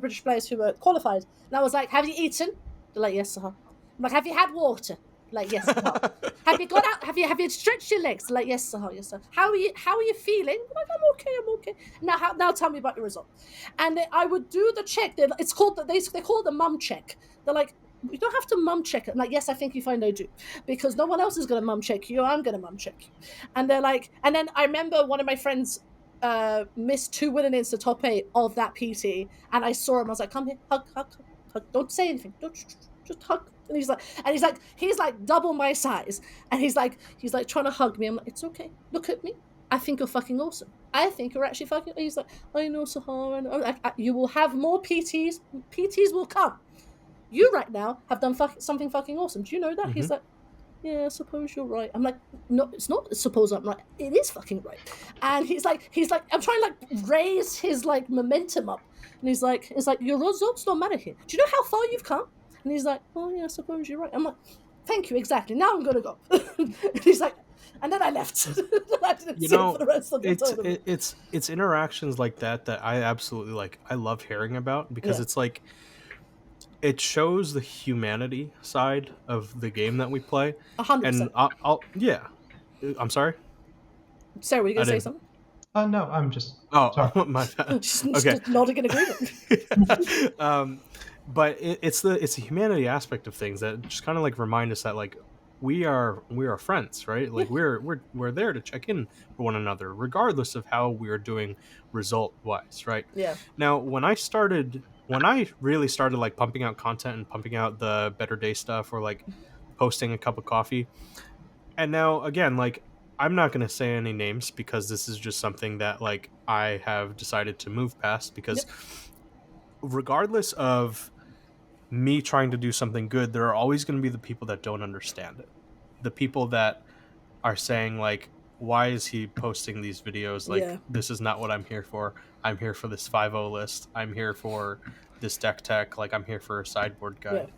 British players who were qualified, and I was like, "Have you eaten?" They're like, "Yes, sir." I'm like, "Have you had water?" Like, "Yes, sir." "Have you got out? Have you stretched your legs?" Like, "Yes, sir. Yes, sir." How are you feeling? I'm like, I'm okay. Now tell me about your result. And I would do the check. It's called they call it the mum check. They're like, you don't have to mum check it. I'm like, yes, I think you find I do, because no one else is going to mum check you. I'm going to mum check you. And they're like, and then I remember one of my friends missed 2 winning into top 8 of that PT, and I saw him. I was like, come here, hug. Don't say anything. Don't just hug. And he's like double my size, and he's like trying to hug me. I'm like, it's okay. Look at me. I think you're fucking awesome. I think you're actually fucking. He's like, I know, Sahara. You will have more PTs. PTs will come. You right now have done something fucking awesome. Do you know that? He's like, yeah, I suppose you're right. I'm like, no, it's not suppose I'm right. It is fucking right. And he's like, I'm trying to like raise his like momentum up. And he's like, your results don't matter here. Do you know how far you've come? And he's like, oh yeah, I suppose you're right. I'm like, thank you, exactly. Now I'm gonna go. And he's like, and then I left. I didn't see him for the rest of the tournament. It's interactions like that I absolutely like. I love hearing about, because it's like, it shows the humanity side of the game that we play. 100%. And I'm sorry. Sarah, were you gonna say something? No, I'm just. Sorry. My bad. Okay. Just nodding in agreement. But it's the humanity aspect of things that just kind of like remind us that like we are friends, right? Like we're there to check in for one another, regardless of how we are doing result wise, right? Yeah. Now, when I really started like pumping out content and pumping out the Better Day stuff, or like posting a cup of coffee, and now again, like, I'm not going to say any names because this is just something that like I have decided to move past, because regardless of me trying to do something good, there are always going to be the people that don't understand it. The people that are saying like, why is he posting these videos? Like, this is not what I'm here for. I'm here for this 5-0 list. I'm here for this deck tech. Like, I'm here for a sideboard guide.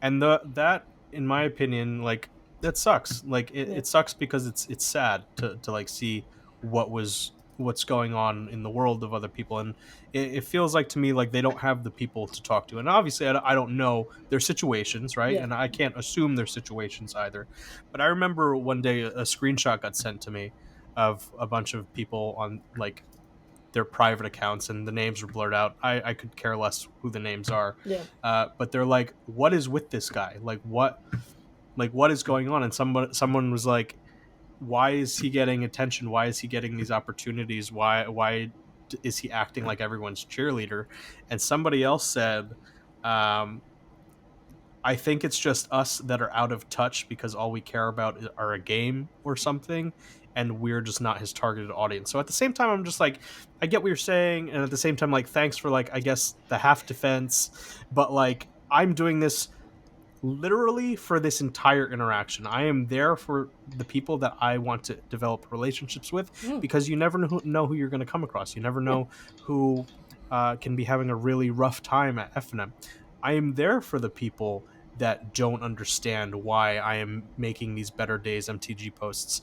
And that, in my opinion, like, that sucks. Like, it sucks because it's sad to like see what's going on in the world of other people, and it feels like to me like they don't have the people to talk to. And obviously I don't know their situations, right? And I can't assume their situations either. But I remember one day a screenshot got sent to me of a bunch of people on like their private accounts, and the names were blurred out. I could care less who the names are. But they're like, what is with this guy? Like what is going on? And someone was like, why is he getting attention? Why is he getting these opportunities? Why is he acting like everyone's cheerleader? And somebody else said, I think it's just us that are out of touch because all we care about are a game or something, and we're just not his targeted audience. So at the same time, I'm just like, I get what you're saying, and at the same time, like, thanks for like, I guess, the half defense, but like, I'm doing this literally for this entire interaction. I am there for the people that I want to develop relationships with, because you never know who you're going to come across. You never know who can be having a really rough time at FNM. I am there for the people that don't understand why I am making these Better Days MTG posts,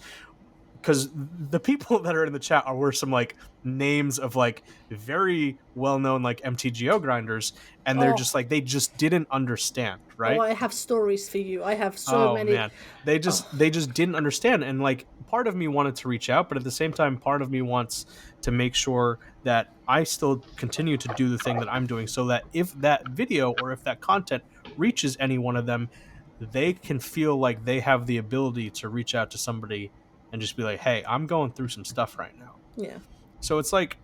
because the people that are in the chat were some like names of like very well-known like MTGO grinders, and they're just like, they just didn't understand, right? I have stories for you. I have so Oh many. man, they just didn't understand, and like part of me wanted to reach out, but at the same time, part of me wants to make sure that I still continue to do the thing that I'm doing, so that if that video or if that content reaches any one of them, they can feel like they have the ability to reach out to somebody and just be like, hey, I'm going through some stuff right now. Yeah. So it's like,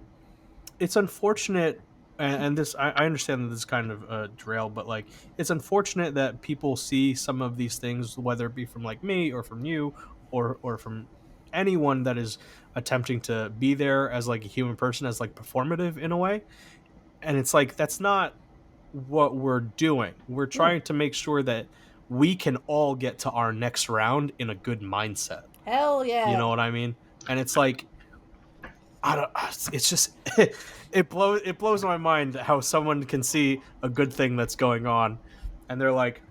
it's unfortunate, and this, I understand that this is kind of a derail, but like, it's unfortunate that people see some of these things, whether it be from like me or from you or from anyone that is attempting to be there as like a human person, as like performative in a way. And it's like, that's not what we're doing. We're trying to make sure that we can all get to our next round in a good mindset. Hell yeah. You know what I mean? And it's like, I don't. It's just it blows my mind how someone can see a good thing that's going on, and they're like,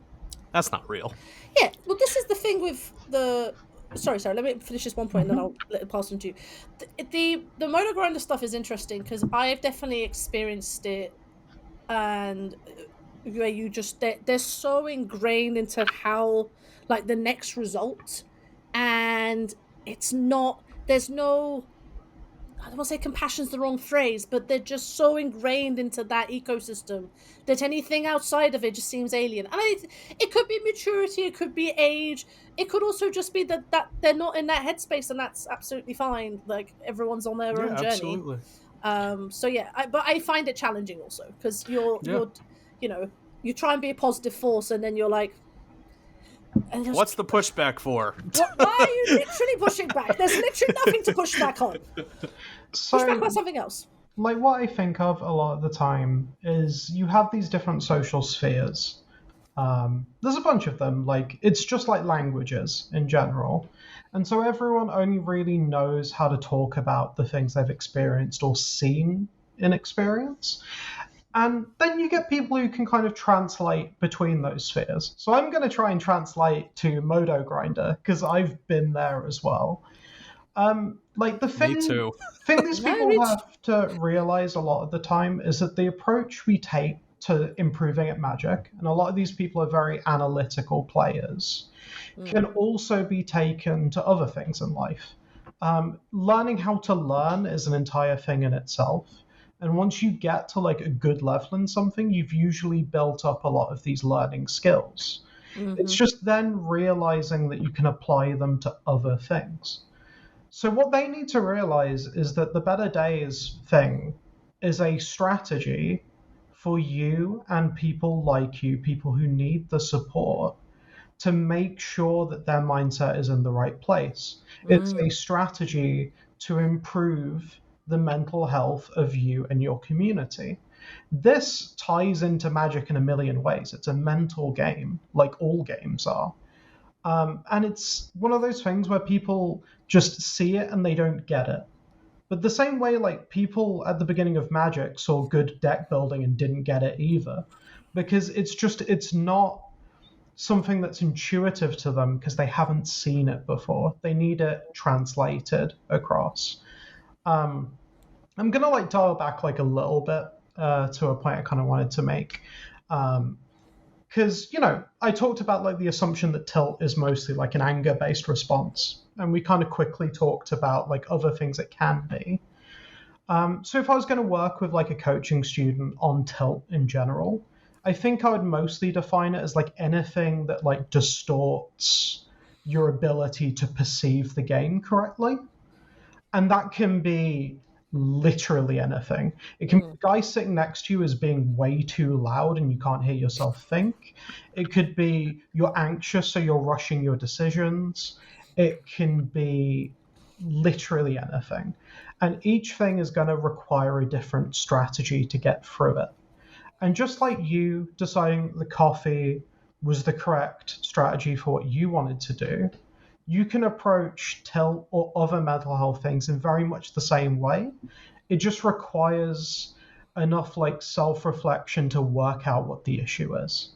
"That's not real." Yeah. Well, this is the thing with the. Sorry. Let me finish this one point, and then I'll let it pass on to you. The motor grinder stuff is interesting because I've definitely experienced it, and where you just they're so ingrained into how like the next result, and it's not. There's no. I don't want to say compassion's the wrong phrase, but they're just so ingrained into that ecosystem that anything outside of it just seems alien. And it could be maturity, it could be age, it could also just be that they're not in that headspace, and that's absolutely fine. Like, everyone's on their own journey. Absolutely. So yeah, but I find it challenging also because you're you know, you try and be a positive force, and then you're like, what's the pushback for? Why are you literally pushing back? There's literally nothing to push back on. So, push back on something else. Like, what I think of a lot of the time is you have these different social spheres. There's a bunch of them. Like, it's just like languages in general. And so everyone only really knows how to talk about the things they've experienced or seen in experience. And then you get people who can kind of translate between those spheres. So I'm going to try and translate to Modo Grinder, because I've been there as well. Like, the thing, Me too. thing these people have to realize a lot of the time is that the approach we take to improving at Magic, and a lot of these people are very analytical players, can also be taken to other things in life. Learning how to learn is an entire thing in itself. And once you get to like a good level in something, you've usually built up a lot of these learning skills. It's just then realizing that you can apply them to other things. So what they need to realize is that the Better Days thing is a strategy for you and people like you, people who need the support, to make sure that their mindset is in the right place. It's a strategy to improve the mental health of you and your community. This ties into Magic in a million ways. It's a mental game, like all games are. And it's one of those things where people just see it and they don't get it. But the same way, like, people at the beginning of Magic saw good deck building and didn't get it either. Because it's not something that's intuitive to them because they haven't seen it before. They need it translated across. I'm gonna like dial back like a little bit to a point I kind of wanted to make, because I talked about like the assumption that tilt is mostly like an anger-based response, and we kind of quickly talked about like other things it can be. So if I was going to work with like a coaching student on tilt in general, I think I would mostly define it as like anything that like distorts your ability to perceive the game correctly. And that can be literally anything. It can be the guy sitting next to you is being way too loud and you can't hear yourself think. It could be you're anxious, so you're rushing your decisions. It can be literally anything. And each thing is going to require a different strategy to get through it. And just like you deciding the coffee was the correct strategy for what you wanted to do, you can approach tilt or other mental health things in very much the same way. It just requires enough like self-reflection to work out what the issue is,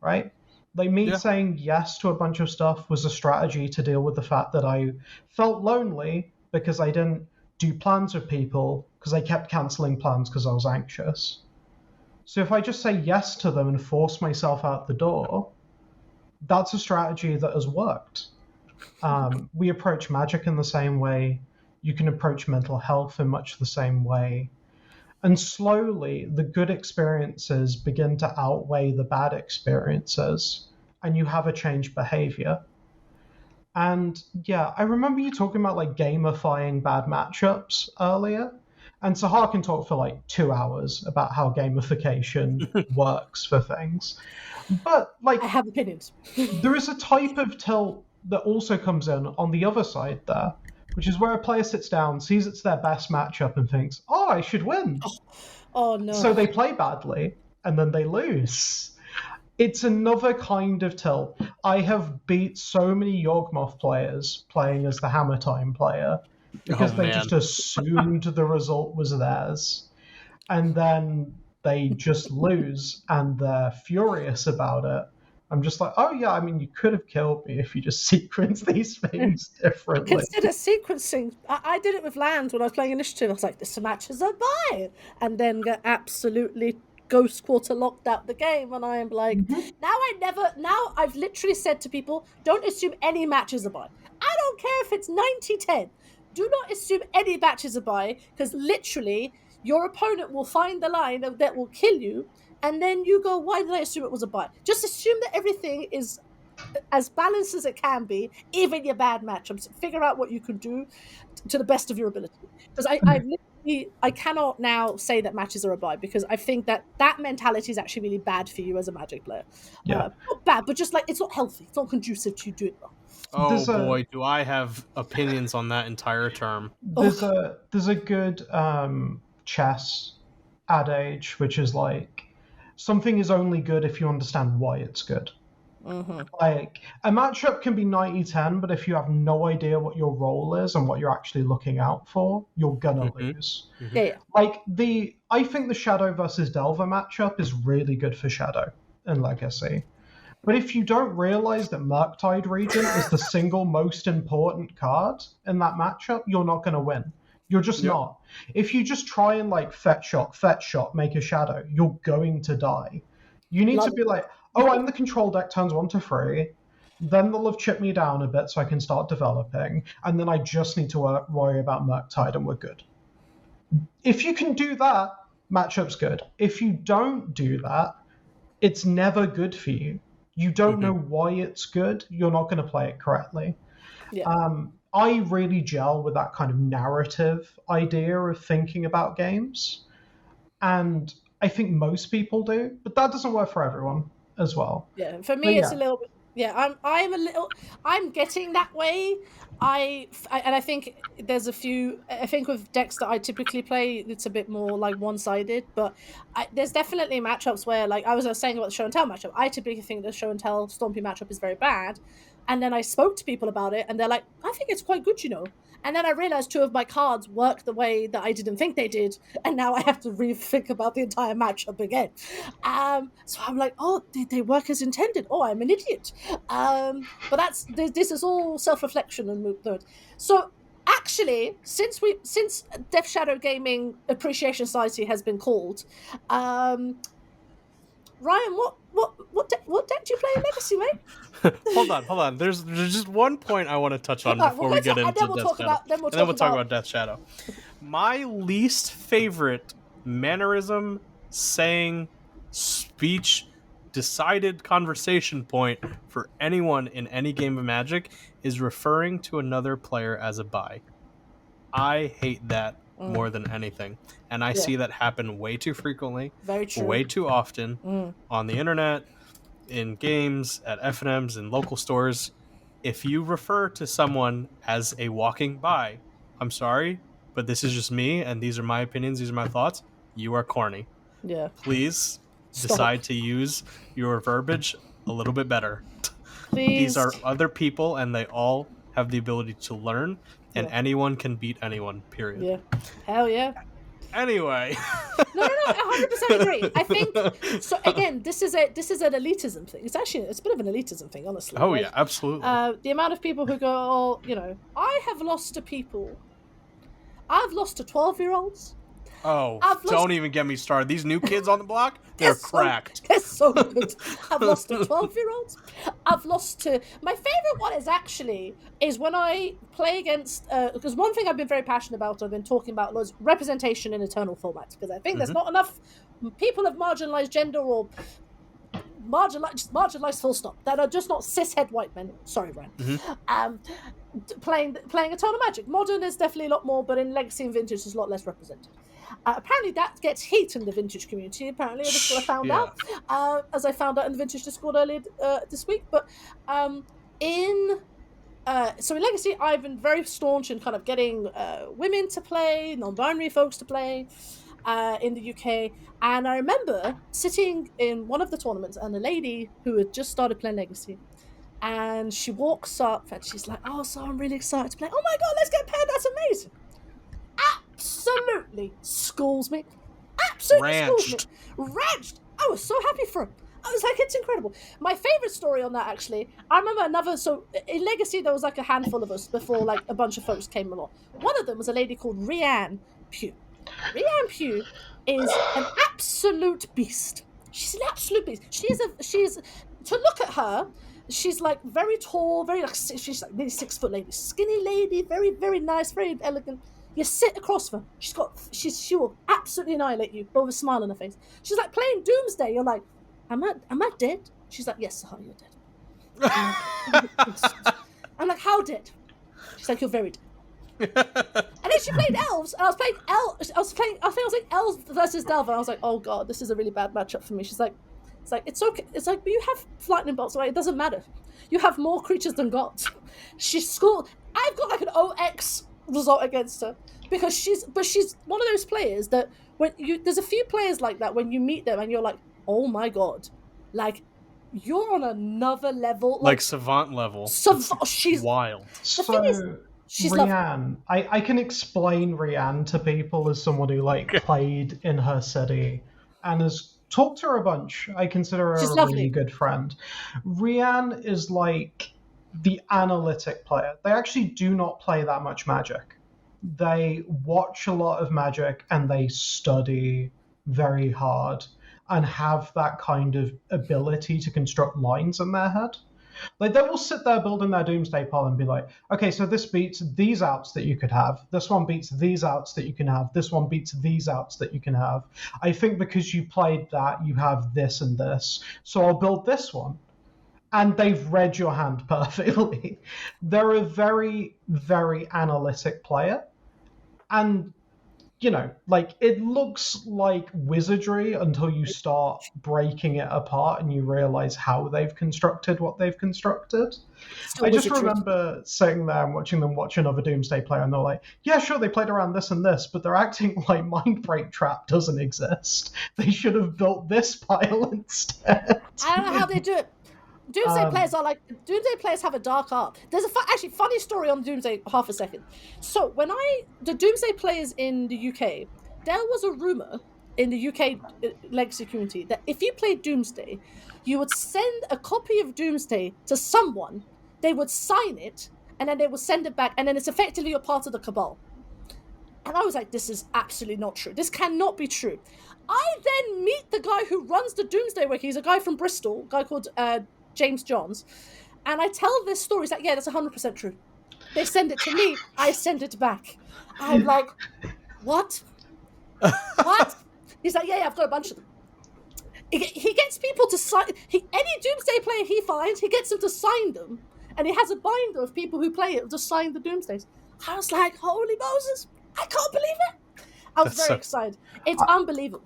right? Like me Yeah. saying yes to a bunch of stuff was a strategy to deal with the fact that I felt lonely because I didn't do plans with people because I kept canceling plans because I was anxious. So if I just say yes to them and force myself out the door, that's a strategy that has worked. We approach magic in the same way. You can approach mental health in much the same way. And slowly, the good experiences begin to outweigh the bad experiences, and you have a changed behavior. And yeah, I remember you talking about like gamifying bad matchups earlier. And Sahar can talk for like 2 hours about how gamification works for things. But like, I have opinions. there is a type of tilt that also comes in on the other side there, which is where a player sits down, sees it's their best matchup, and thinks, "Oh, I should win." Oh no. So they play badly, and then they lose. It's another kind of tilt. I have beat so many Yawgmoth players playing as the Hammer Time player because they just assumed the result was theirs. And then they just lose and they're furious about it. I'm just like, oh yeah, I mean, you could have killed me if you just sequence these things differently. Consider sequencing. I did it with lands when I was playing Initiative. I was like, this match is a buy. And then get absolutely ghost quarter locked out the game. And I am like, now I've literally said to people, don't assume any match is a buy. I don't care if it's 90-10. Do not assume any match is a buy, because literally your opponent will find the line that will kill you. And then you go, why did I assume it was a buy? Just assume that everything is as balanced as it can be, even your bad matchups. Figure out what you can do to the best of your ability. Because I cannot now say that matches are a buy, because I think that mentality is actually really bad for you as a Magic player. Yeah. Not bad, but just like it's not healthy. It's not conducive to you doing well. Oh boy, do I have opinions on that entire term. There's a good chess adage, which is like, something is only good if you understand why it's good. Mm-hmm. Like, a matchup can be 90-10, but if you have no idea what your role is and what you're actually looking out for, you're gonna lose. Mm-hmm. Yeah. Like, I think the Shadow versus Delver matchup is really good for Shadow in Legacy. But if you don't realize that Murktide Regent is the single most important card in that matchup, you're not going to win. You're just not. If you just try and like fetch shot, make a Shadow, you're going to die. You need to be like, oh, I'm the control deck turns 1 to 3. Then they'll have chipped me down a bit so I can start developing. And then I just need to worry about Murktide and we're good. If you can do that, matchup's good. If you don't do that, it's never good for you. You don't know why it's good. You're not going to play it correctly. Yeah. I really gel with that kind of narrative idea of thinking about games. And I think most people do, but that doesn't work for everyone as well. Yeah, for me, it's a little bit. Yeah, I'm getting that way. I think there's a few. I think with decks that I typically play, it's a bit more like one-sided. But there's definitely matchups where, like I was saying about the show and tell matchup, I typically think the show and tell Stompy matchup is very bad. And then I spoke to people about it, and they're like, I think it's quite good, you know. And then I realized 2 of my cards work the way that I didn't think they did, and now I have to rethink about the entire matchup again. So I'm like, oh, did they work as intended? Oh, I'm an idiot. But this is all self-reflection and movement. So actually, since Death Shadow Gaming Appreciation Society has been called, Ryan, what deck do you play in Legacy, mate? hold on. There's just one point I want to touch on before we get into Death Shadow. And then we'll talk about Death Shadow. My least favorite mannerism, saying, speech, decided conversation point for anyone in any game of Magic is referring to another player as a buy. I hate that more than anything. And I see that happen way too frequently, Very true. way too often on the internet, in games, at FNMs, in local stores. If you refer to someone as a walking buy, I'm sorry, but this is just me, and these are my opinions, these are my thoughts, you are corny. Yeah. Please Stop. decide to use your verbiage a little bit better. Please. These are other people, and they all have the ability to learn, and Yeah. anyone can beat anyone, period. Yeah. Hell yeah. Anyway. No, I 100% agree. I think so. Again, this is an elitism thing. It's a bit of an elitism thing, honestly. Oh, yeah, absolutely. The amount of people who go, oh, I have lost to people. I've lost to 12-year-olds. Oh, don't even get me started. These new kids on the block, they're cracked. They're so good. I've lost to 12-year-olds. I've lost to... My favourite one is when I play against... Because one thing I've been very passionate about, I've been talking about, was representation in eternal formats. Because I think there's not enough people of marginalised gender or marginalised full stop that are just not cishet white men. Sorry, Ryan. Playing Eternal Magic. Modern is definitely a lot more, but in Legacy and Vintage is a lot less represented. Apparently that gets heat in the Vintage community. Apparently, that's what I found out. As I found out in the Vintage Discord earlier this week. But in Legacy, I've been very staunch in kind of getting women to play, non-binary folks to play in the UK. And I remember sitting in one of the tournaments and a lady who had just started playing Legacy. And she walks up and she's like, oh, so I'm really excited to play. Oh my God, let's get paired. That's amazing. Absolutely schools me. Ranched. I was so happy for him. I was like, it's incredible. My favorite story on that, actually, I remember so in Legacy, there was like a handful of us before like a bunch of folks came along. One of them was a lady called Rianne Pugh. Rianne Pugh is an absolute beast. She's an absolute beast. She's to look at her, she's like very tall, she's like nearly 6 foot lady, skinny lady, very, very nice, very elegant. You sit across from her, she will absolutely annihilate you, but with a smile on her face. She's like playing Doomsday. You're like, am I dead? She's like, yes, Sahar, you're dead. I'm like, how dead? She's like, you're very dead. And then she played elves, and I was playing elves versus Delver, and I was like, oh God, this is a really bad matchup for me. She's like, it's okay. It's like, but you have lightning bolts, right? It doesn't matter. You have more creatures than gods. I've got like an OX result against her because she's one of those players that there's a few players like that when you meet them and you're like, oh my God, like you're on another level, like savant level. She's wild. So Rianne, I can explain Rianne to people as someone who like played in her city and has talked to her a bunch. I consider her a really good friend. Rianne is like the analytic player. They actually do not play that much Magic. They watch a lot of Magic and they study very hard and have that kind of ability to construct lines in their head. Like they will sit there building their Doomsday pile and be like, okay, so this beats these outs that you could have. This one beats these outs that you can have. This one beats these outs that you can have. I think because you played that, you have this and this. So I'll build this one. And they've read your hand perfectly. They're a very, very analytic player. And, like it looks like wizardry until you start breaking it apart and you realize how they've constructed what they've constructed. I just remember sitting there and watching them watch another Doomsday player, and they're like, yeah, sure, they played around this and this, but they're acting like Mindbreak Trap doesn't exist. They should have built this pile instead. I don't know how they do it. Doomsday players have a dark art. There's actually funny story on Doomsday. Half a second. So when the Doomsday players in the UK, there was a rumor in the UK Legacy community that if you played Doomsday, you would send a copy of Doomsday to someone, they would sign it, and then they would send it back, and then it's effectively a part of the Cabal. And I was like, this is absolutely not true. This cannot be true. I then meet the guy who runs the Doomsday Wiki. He's a guy from Bristol, a guy called James Johns, and I tell this story. He's like, yeah, that's 100% true. They send it to me, I send it back. I'm like, what? He's like, yeah, I've got a bunch of them. He gets people to sign. Any Doomsday player he finds, he gets them to sign them, and he has a binder of people who play it to sign the Doomsdays. I was like, holy Moses, I can't believe it. I was very excited. It's unbelievable.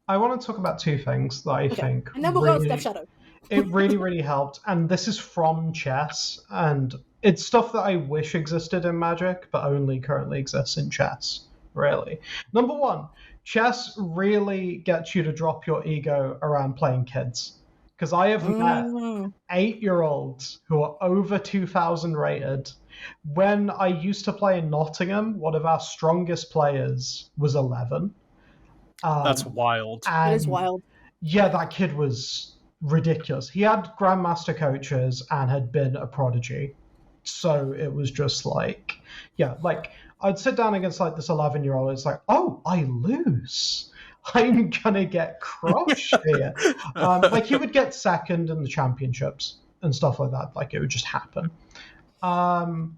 I want to talk about two things that I think, and then we'll go to Death Shadow. It really, really helped. And this is from chess. And it's stuff that I wish existed in Magic, but only currently exists in chess, really. Number one, chess really gets you to drop your ego around playing kids. Because I have met 8-year-olds who are over 2,000 rated. When I used to play in Nottingham, one of our strongest players was 11. That's wild. It is wild. Yeah, that kid was ridiculous. He had grandmaster coaches and had been a prodigy. So it was just like, yeah, like I'd sit down against like this 11-year-old. It's like, oh, I lose. I'm gonna get crushed here. Like he would get second in the championships and stuff like that. Like it would just happen. And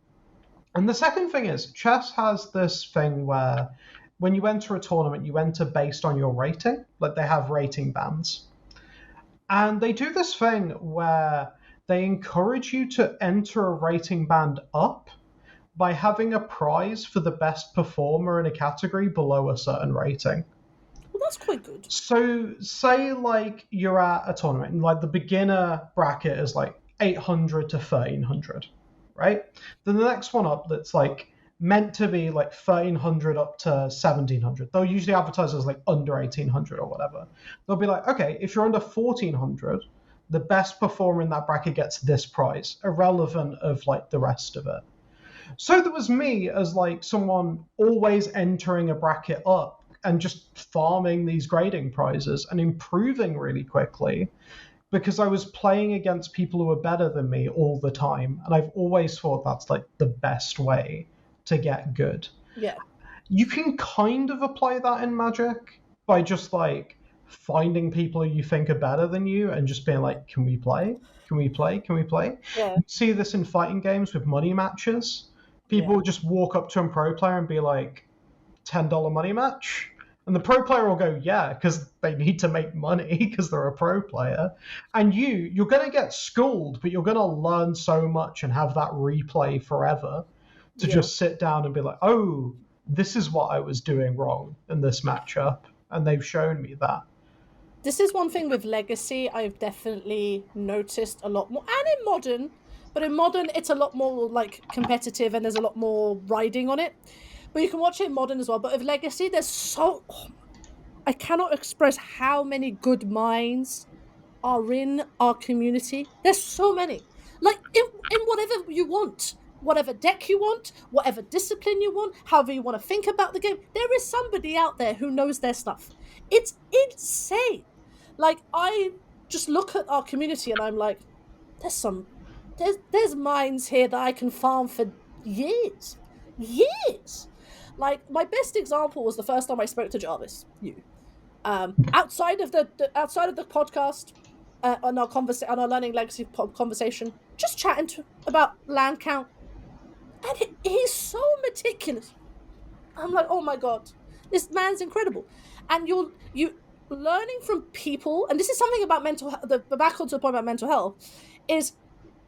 the second thing is, chess has this thing where when you enter a tournament, you enter based on your rating. Like they have rating bands. And they do this thing where they encourage you to enter a rating band up by having a prize for the best performer in a category below a certain rating. Well, that's quite good. So, say like you're at a tournament, and like the beginner bracket is like 800 to 1300, right? Then the next one up that's like meant to be like 1300 up to 1700. They'll usually advertise as like under 1800 or whatever. They'll be like, okay, if you're under 1400, the best performer in that bracket gets this prize, irrelevant of like the rest of it. So there was me as like someone always entering a bracket up and just farming these grading prizes and improving really quickly because I was playing against people who were better than me all the time. And I've always thought that's like the best way to get good. Yeah. You can kind of apply that in Magic by just like finding people who you think are better than you and just being like, can we play? Can we play? Can we play? Yeah. You see this in fighting games with money matches. People will just walk up to a pro player and be like, $10 money match? And the pro player will go, yeah, because they need to make money because they're a pro player. And you're going to get schooled, but you're going to learn so much and have that replay forever to just sit down and be like, oh, this is what I was doing wrong in this matchup. And they've shown me that. This is one thing with Legacy I've definitely noticed a lot more. And in Modern, but in Modern, it's a lot more like competitive and there's a lot more riding on it. But you can watch it in Modern as well. But with Legacy, there's I cannot express how many good minds are in our community. There's so many. Like, in whatever you want. Whatever deck you want, whatever discipline you want, however you want to think about the game, there is somebody out there who knows their stuff. It's insane. Like, I just look at our community and I'm like, there's minds here that I can farm for years. Years. Like, my best example was the first time I spoke to Jarvis, you. Outside of the podcast, on our Learning Legacy conversation, just chatting about land count, and he's so meticulous. I'm like, oh my god, this man's incredible. And you learning from people, and this is something about mental health. The back onto the point about mental health is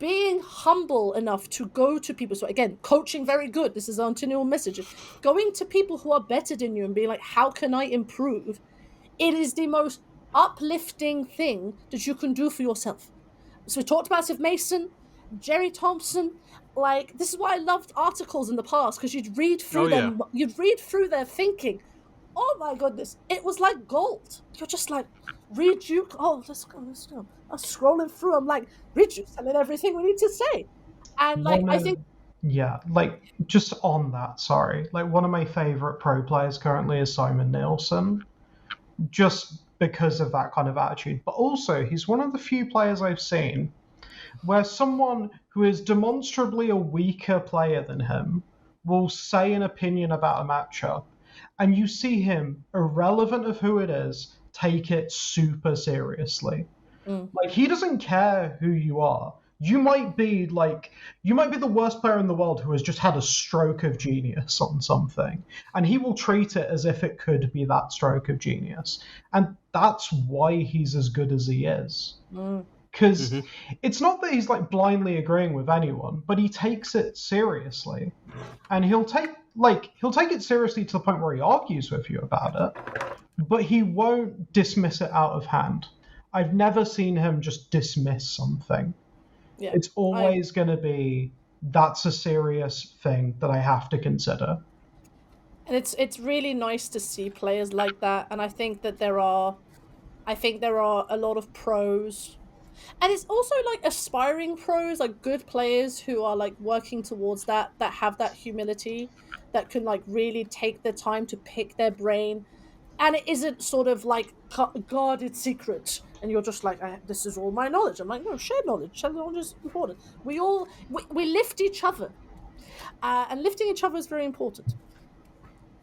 being humble enough to go to people. So again, coaching, very good. This is a continual message. Going to people who are better than you and being like, how can I improve? It is the most uplifting thing that you can do for yourself. So we talked about Steve Mason, Jerry Thompson. Like, this is why I loved articles in the past, because you'd read through them. You'd read through their thinking. Oh my goodness, it was like gold. You're just like, read Duke. Oh, let's go. I'm scrolling through. I'm like, read Duke, telling everything we need to say. And like, I think. Yeah, like just on that. Sorry, like one of my favorite pro players currently is Simon Nielsen, just because of that kind of attitude. But also, he's one of the few players I've seen where someone who is demonstrably a weaker player than him will say an opinion about a matchup, and you see him, irrelevant of who it is, take it super seriously. Like, he doesn't care who you are. You might be the worst player in the world who has just had a stroke of genius on something, and he will treat it as if it could be that stroke of genius. And that's why he's as good as he is. Because it's not that he's like blindly agreeing with anyone, but he takes it seriously. And he'll take it seriously to the point where he argues with you about it, but he won't dismiss it out of hand. I've never seen him just dismiss something. Yeah, it's always going to be, that's a serious thing that I have to consider. And it's really nice to see players like that, and I think there are a lot of pros, and it's also like aspiring pros, like good players who are like working towards that have that humility, that can like really take their time to pick their brain, and it isn't sort of like guarded secret, and you're just like, this is all my knowledge. I'm like, no, shared knowledge is important. We lift each other, and lifting each other is very important.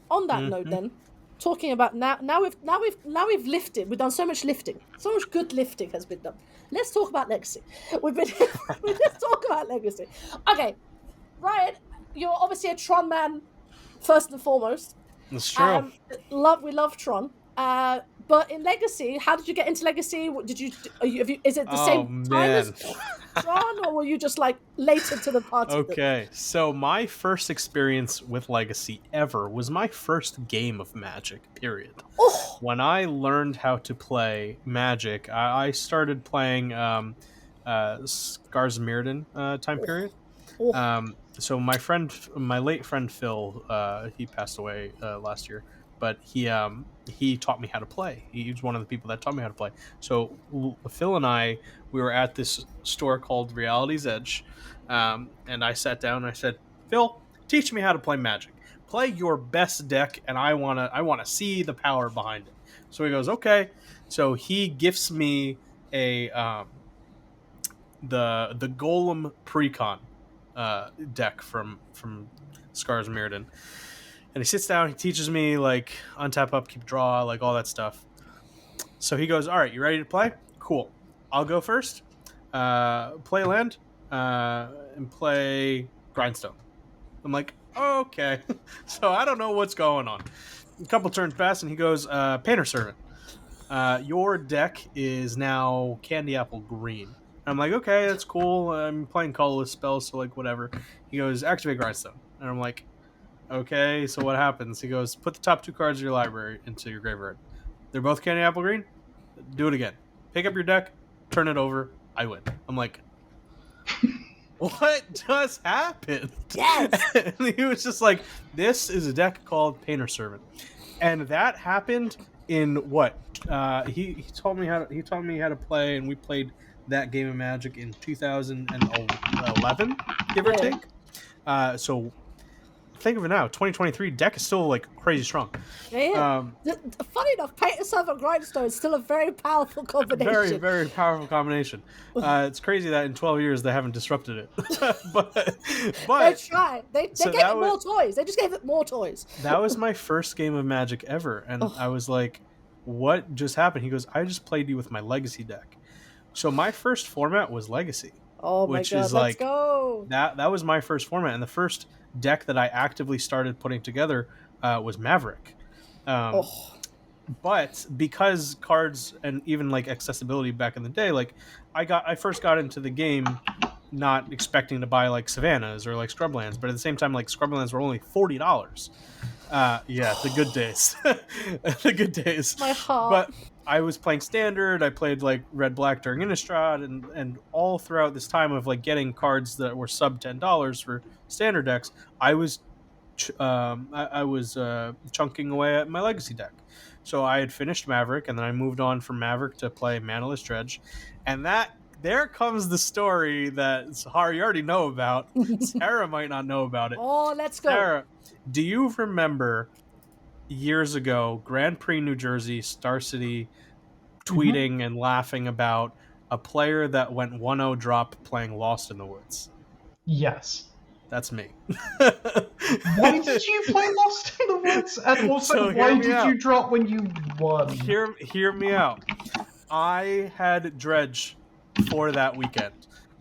On that note, then, talking about now we've lifted. We've done so much lifting. So much good lifting has been done. Let's talk about legacy. Let's talk about legacy. Okay, Ryan, you're obviously a Tron man first and foremost. That's true. We love Tron. But in Legacy, how did you get into Legacy? What did you? Is it the same time as Tron, or were you just like later to the party? Okay, so my first experience with Legacy ever was my first game of Magic. Period. Oh! When I learned how to play Magic, I started playing Scars of Mirrodin time period. So my late friend Phil, he passed away last year, but he taught me how to play. He was one of the people that taught me how to play. So Phil and we were at this store called Reality's Edge, and I sat down and I said, Phil, teach me how to play Magic. Play your best deck, and I wanna see the power behind it. So he goes, okay. So he gifts me a the Golem Precon deck from Scars of Mirrodin. And he sits down, he teaches me like untap, upkeep, draw, like all that stuff. So he goes, all right, you ready to play? Cool. I'll go first. Play land and play Grindstone. I'm like, okay. So I don't know what's going on. A couple turns pass, and he goes, Painter Servant. Your deck is now Candy Apple Green. I'm like, okay, that's cool. I'm playing colorless spells, so like whatever. He goes, activate Grindstone. And I'm like, okay, so what happens? He goes, put the top 2 cards of your library into your graveyard. They're both Candy Apple Green? Do it again. Pick up your deck, turn it over, I win. I'm like, what just happened? Yes. And he was just like, this is a deck called Painter Servant. And that happened in what? He taught me how to play, and we played that game of Magic in 2011, give or take. So think of it now, 2023 deck is still like crazy strong. Yeah. Funny enough, Painter Servant Grindstone is still a very powerful combination. Very, very powerful combination. It's crazy that in 12 years they haven't disrupted it. but they try. They gave it more toys. They just gave it more toys. That was my first game of Magic ever, and I was like, what just happened? He goes, I just played you with my Legacy deck. So my first format was Legacy. Oh my god, let's go. That was my first format, and the first deck that I actively started putting together was Maverick. But because cards and even like accessibility back in the day, like I first got into the game not expecting to buy like Savannas or like Scrublands, but at the same time, like Scrublands were only $40. Yeah, the good days. The good days. My heart. But I was playing Standard. I played like Red Black during Innistrad, and all throughout this time of like getting cards that were sub $10 for Standard decks, I was chunking away at my Legacy deck. So I had finished Maverick, and then I moved on from Maverick to play Manaless Dredge, and there comes the story that Sahar, you already know about. Sarah might not know about it. Oh, let's go. Sarah, do you remember years ago, Grand Prix New Jersey, Star City, tweeting and laughing about a player that went 1-0 drop playing Lost in the Woods? Yes. That's me. Why did you play Lost in the Woods? And also, why did you drop when you won? Hear me out. I had Dredge for that weekend.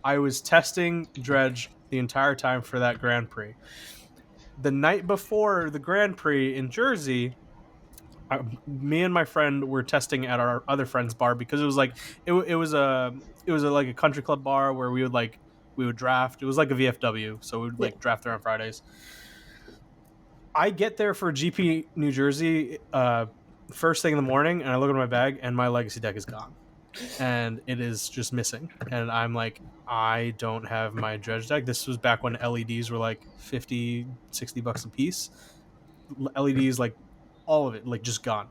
I was testing Dredge the entire time for that Grand Prix. The night before the Grand Prix in Jersey, me and my friend were testing at our other friend's bar because it was like it was like a country club bar where we would draft. It was like a VFW, so we would like draft there on Fridays. I get there for GP New Jersey first thing in the morning, and I look at my bag, and my Legacy deck is gone. And it is just missing. And I'm like, I don't have my Dredge deck. This was back when LEDs were like $50-$60 a piece. LEDs, like all of it, like just gone.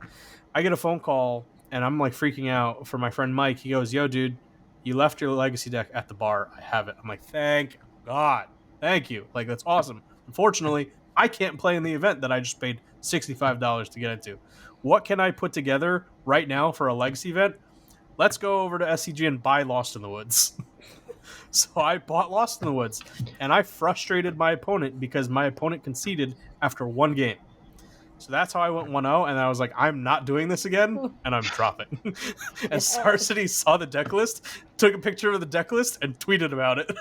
I get a phone call and I'm like freaking out for my friend Mike. He goes, "Yo, dude, you left your legacy deck at the bar. I have it." I'm like, "Thank God, thank you. Like that's awesome." Unfortunately, I can't play in the event that I just paid $65 to get into. What can I put together right now for a legacy event? Let's go over to SCG and buy Lost in the Woods. So I bought Lost in the Woods, and I frustrated my opponent because my opponent conceded after one game. So that's how I went 1-0, and I was like, I'm not doing this again, and I'm dropping. And Star City saw the deck list, took a picture of the deck list, and tweeted about it.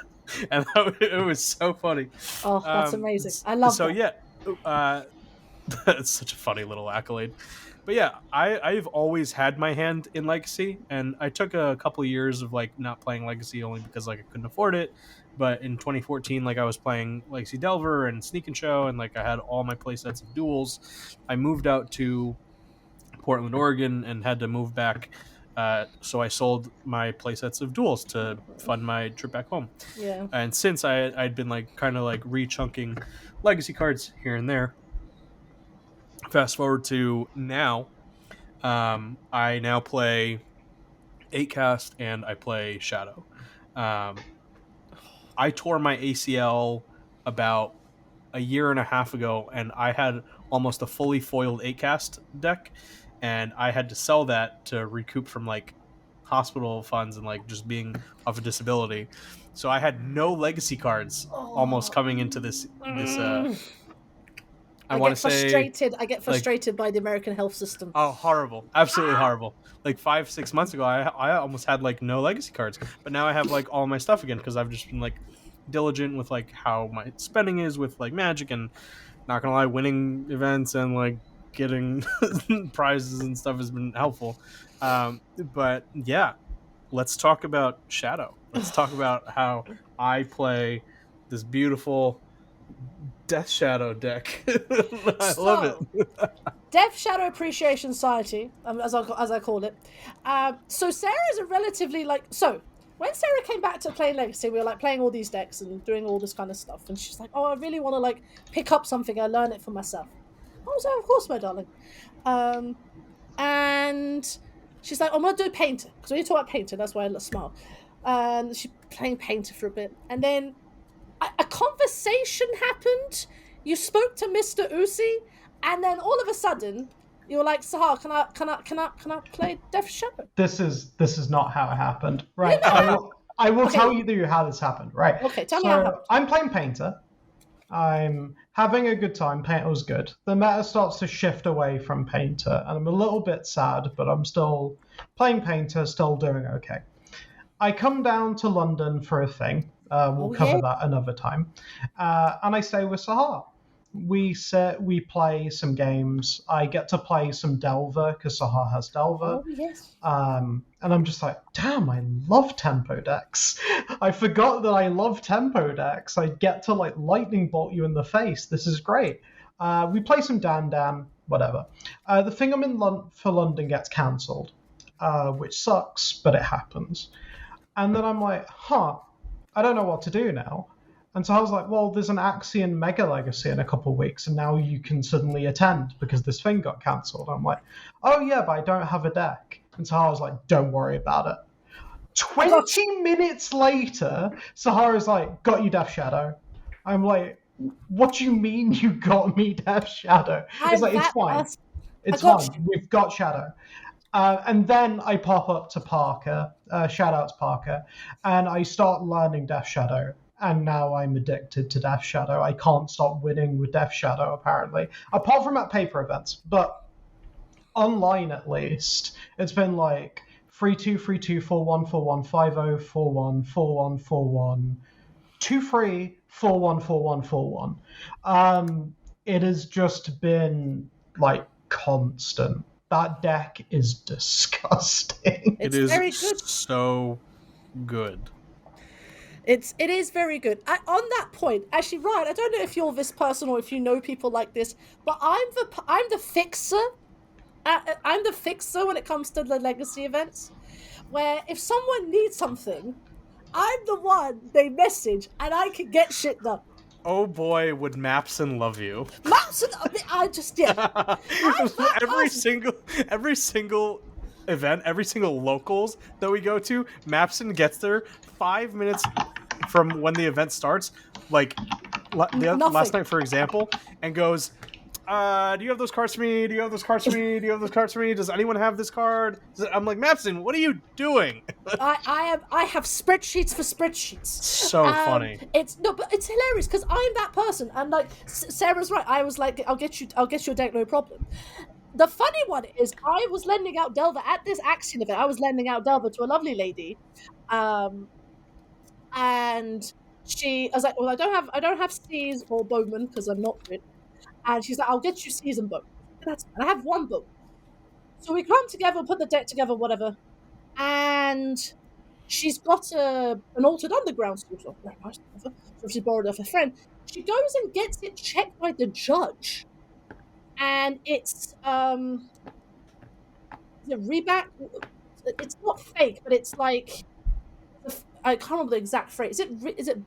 And it was so funny. Oh, that's amazing. I love that. So, yeah, it's such a funny little accolade. But yeah, I've always had my hand in Legacy, and I took a couple of years of like not playing Legacy only because like I couldn't afford it. But in 2014, like I was playing Legacy Delver and Sneak and Show, and like I had all my play sets of duels. I moved out to Portland, Oregon, and had to move back. So I sold my play sets of duels to fund my trip back home. Yeah. And since I'd been like kind of like re-chunking Legacy cards here and there. Fast forward to now, I now play 8-cast and I play Shadow. I tore my ACL about a year and a half ago, and I had almost a fully foiled 8-cast deck, and I had to sell that to recoup from like hospital funds and like just being off a disability. So I had no legacy cards almost coming into this. I get frustrated by the American health system. Oh, horrible. Absolutely horrible. Like 5-6 months ago, I almost had like no legacy cards, but now I have like all my stuff again because I've just been like diligent with like how my spending is with like Magic, and not gonna lie, winning events and like getting prizes and stuff has been helpful. But yeah, let's talk about Shadow. Let's talk about how I play this beautiful Death Shadow deck. I love it. Death Shadow Appreciation Society, as I call it. So Sarah is a relatively when Sarah came back to play Legacy, we were like playing all these decks and doing all this kind of stuff, and she's like, "Oh, I really want to like pick up something. I learn it for myself." I was like, "Of course, my darling." And she's like, "I'm gonna do Painter," because when you talk about Painter, that's why I smile. And she's playing Painter for a bit, and then a conversation happened. You spoke to Mr. Uzi, and then all of a sudden you were like, "Sahar, can I play Death Shadow?" This is not how it happened, right? I will tell you how this happened, right? Okay, tell me how it happened. I'm playing Painter. I'm having a good time. Painter was good. The meta starts to shift away from Painter, and I'm a little bit sad, but I'm still playing Painter, still doing okay. I come down to London for a thing. We'll cover that another time. And I stay with Sahar. We play some games. I get to play some Delver because Sahar has Delver. Oh, yes. And I'm just like, damn, I love tempo decks. I forgot that I love tempo decks. I get to like lightning bolt you in the face. This is great. We play some Dan, whatever. The thing I'm in for London gets cancelled, which sucks, but it happens. And then I'm like, I don't know what to do now. And so I was like, well, there's an Axion Mega Legacy in a couple of weeks, and now you can suddenly attend because this thing got cancelled. I'm like, oh yeah, but I don't have a deck. And so I was like, don't worry about it. 20 minutes later, Sahara's like, got you Death Shadow. I'm like, what do you mean you got me Death Shadow? It's like, it's fine. It's fine. We've got Shadow. And then I pop up to Parker, shout out to Parker, and I start learning Death Shadow. And now I'm addicted to Death Shadow. I can't stop winning with Death Shadow, apparently. Apart from at paper events. But online, at least, it's been like 3-2, 3-2, 4-1, 4-1, 5-0, 4-1, 4-1, 4-1, 2-3, 4-1, 4-1, 4-1. It has just been, like, constant. That deck is disgusting. It's very good. So good. It is very good. On that point, actually, Ryan, I don't know if you're this person or if you know people like this, but I'm the fixer. I'm the fixer when it comes to the legacy events, where if someone needs something, I'm the one they message and I can get shit done. Oh boy, would Mapson love you. Mapson, I just, yeah. every single event, every single locals that we go to, Mapson gets there 5 minutes from when the event starts, like last night, for example, and goes, do you have those cards for me? Do you have those cards for me? Do you have those cards for me? Does anyone have this card? I'm like, Mapson, what are you doing? I have spreadsheets for spreadsheets. So funny. But it's hilarious because I'm that person, and like Sarah's right. I was like, I'll get you a deck, no problem. The funny one is, I was lending out Delver at this Axion event. I was lending out Delver to a lovely lady, and I was like, well, I don't have Seas or Bowman because I'm not good. And she's like, I'll get you Seas and Bowman. That's fine. I have one book. So we come together, put the deck together, whatever. And she's got an Altered Underground suit. So she borrowed it off a friend. She goes and gets it checked by the judge. And it's reback. It's not fake, but it's like, I can't remember the exact phrase. Is it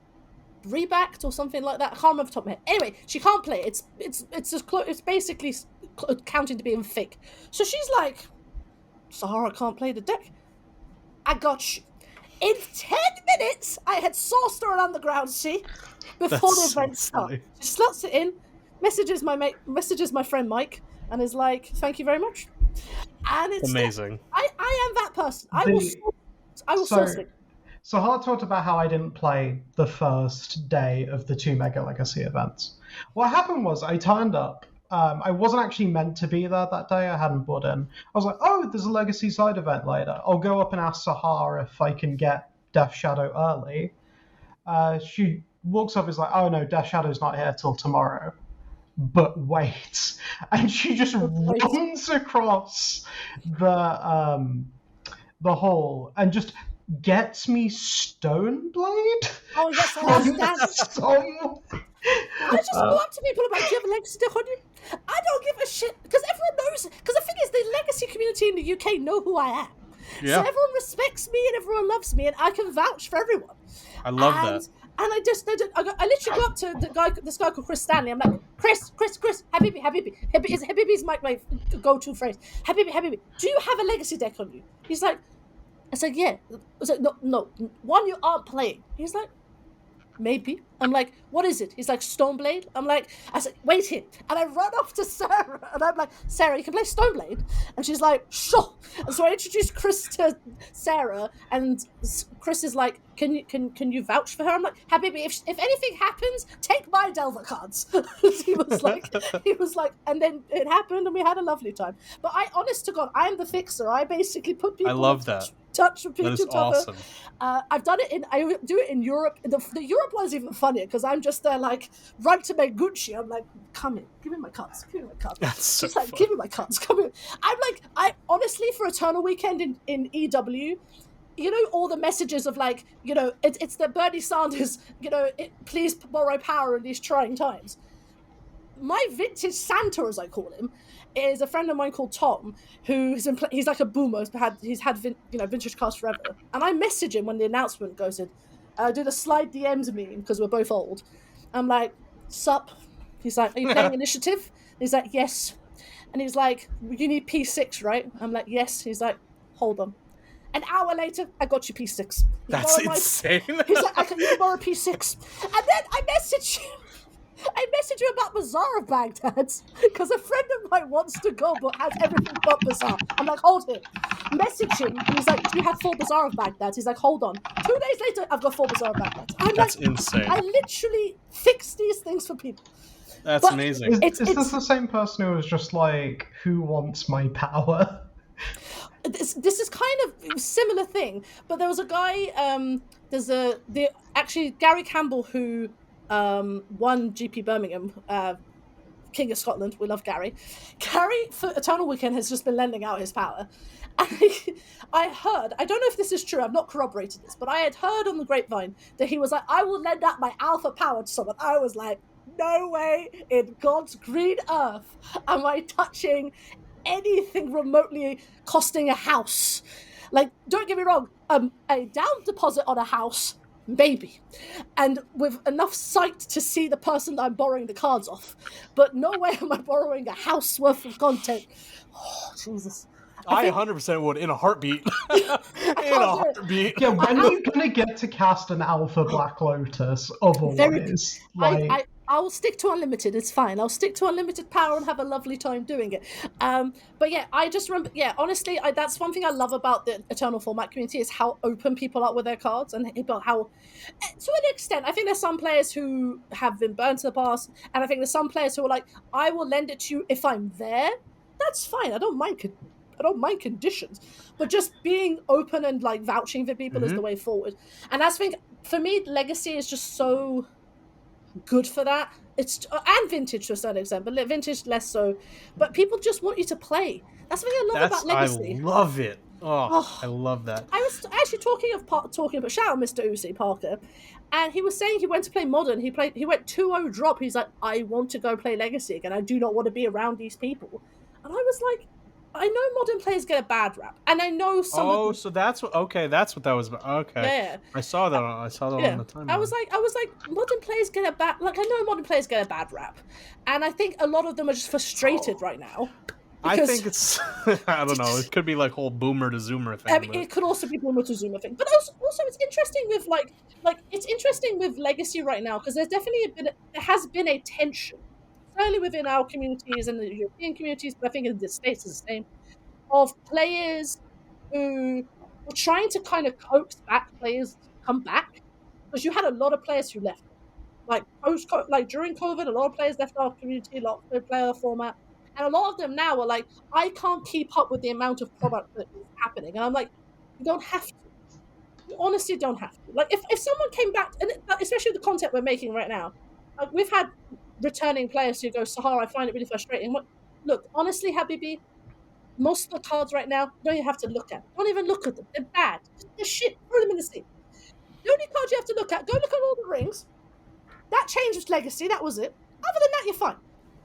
rebacked or something like that? I can't remember the top of my head. Anyway, she can't play it. It's basically counting to being fake. So she's like, Sahara can't play the deck. I got you. In 10 minutes, I had sourced her an Underground Sea before the event started. She slots it in, messages my friend Mike, and is like, "Thank you very much." And it's amazing. I am that person. I will source it. Sahar talked about how I didn't play the first day of the 2 Mega Legacy events. What happened was I turned up. I wasn't actually meant to be there that day. I hadn't bought in. I was like, oh, there's a Legacy side event later. I'll go up and ask Sahar if I can get Death Shadow early. She walks up and is like, oh no, Death Shadow's not here till tomorrow. But wait. And she just runs across the hall and just gets me Stoneblade. Oh yes, I understand. I just go up to people about, do you have a Legacy deck on you? I don't give a shit, because everyone knows. Because the thing is, the Legacy community in the UK know who I am. Yeah. So everyone respects me and everyone loves me, and I can vouch for everyone. I love that. And I literally go up to this guy called Chris Stanley. I'm like, Chris, Habibi. Habibi's my go-to phrase. Habibi, do you have a Legacy deck on you? He's like, I said, yeah. I was like, no, one you aren't playing. He's like, maybe. I'm like, what is it? He's like, Stoneblade. I said, wait here. And I run off to Sarah, and I'm like, Sarah, you can play Stoneblade? And she's like, sure. And so I introduced Chris to Sarah, and Chris is like, can you vouch for her? I'm like, Habibi, if anything happens, take my Delver cards. he was like, and then it happened, and we had a lovely time. But honest to God, I'm the fixer. I basically put people. I love that. Touch, repeat, that is awesome. I do it in Europe. The Europe one is even funnier because I'm just there like, right to make Gucci. I'm like, come in, give me my cards. That's so She's like, fun. give me my cards, come in. I'm like, I honestly, for Eternal Weekend in EW, you know, all the messages of like, you know, it's the Bernie Sanders, you know, please borrow power in these trying times. My vintage Santa, as I call him, is a friend of mine called Tom, he's like a boomer. He's had vintage cards forever. And I message him when the announcement goes in. I do the slide DMs meme because we're both old. I'm like, sup? He's like, are you playing Initiative? He's like, yes. And he's like, you need P6, right? I'm like, yes. He's like, hold on. An hour later, I got you P6. That's insane. He's like, you can borrow P6. And then I message you about Bazaar of Baghdad because a friend of mine wants to go but has everything but Bazaar. I'm like, hold it. Message him. And he's like, do you have 4 Bazaar of Baghdad? He's like, hold on. 2 days later, I've got 4 Bazaar of Baghdad. That's insane. I literally fix these things for people. That's amazing. Is this the same person who was just like, who wants my power? This is kind of a similar thing, but there was a guy, actually Gary Campbell, who won GP Birmingham, King of Scotland. We love Gary. Gary, for Eternal Weekend, has just been lending out his power. And I heard, I don't know if this is true, I've not corroborated this, but I had heard on the grapevine that he was like, I will lend out my alpha power to someone. I was like, no way in God's green earth am I touching anything remotely costing a house. Like, don't get me wrong, a down deposit on a house maybe, and with enough sight to see the person that I'm borrowing the cards off. But no way am I borrowing a house worth of content. Oh, Jesus. I 100% would, in a heartbeat. In a heartbeat. Yeah, when are you gonna get to cast an Alpha Black Lotus otherwise? I'll stick to unlimited. It's fine. I'll stick to unlimited power and have a lovely time doing it. But yeah, I just remember. Yeah, honestly, that's one thing I love about the Eternal format community is how open people are with their cards and about how, to an extent, I think there's some players who have been burned to the past, and I think there's some players who are like, I will lend it to you if I'm there. That's fine. I don't mind conditions, but just being open and like vouching for people is the way forward. And that's think for me, Legacy is just so good for that. It's and Vintage to a certain extent, but Vintage less so. But people just want you to play. That's what I love about Legacy. I love it. Oh, I love that. I was actually talking about shout out Mr. Uzi Parker, and he was saying he went to play Modern. He went 2-0 drop. He's like, I want to go play Legacy again. I do not want to be around these people. And I was like, I know Modern players get a bad rap, and I know some. Oh, so that's what that was about. Okay, yeah, I saw that. On the timeline. I was like, Modern players get a bad. Like I know Modern players get a bad rap, and I think a lot of them are just frustrated right now. I think it's. I don't know. It could be like whole boomer to zoomer thing. I mean, it could also be boomer to zoomer thing, but also it's interesting with like it's interesting with Legacy right now because there's definitely there has been a tension. Certainly within our communities and the European communities, but I think in the States is the same, of players who were trying to kind of coax back players to come back, because you had a lot of players who left. Like during COVID, a lot of players left our community, a lot of player format, and a lot of them now are like, I can't keep up with the amount of product that is happening, and I'm like, you don't have to. You honestly don't have to. Like if someone came back, and especially the content we're making right now, like we've had returning players who go, Sahara, I find it really frustrating. Look, honestly, Habibi, most of the cards right now, don't even have to look at. Don't even look at them. They're bad. They're shit. Throw them in the sea. The only cards you have to look at, go look at all the rings. That changed Legacy. That was it. Other than that, you're fine.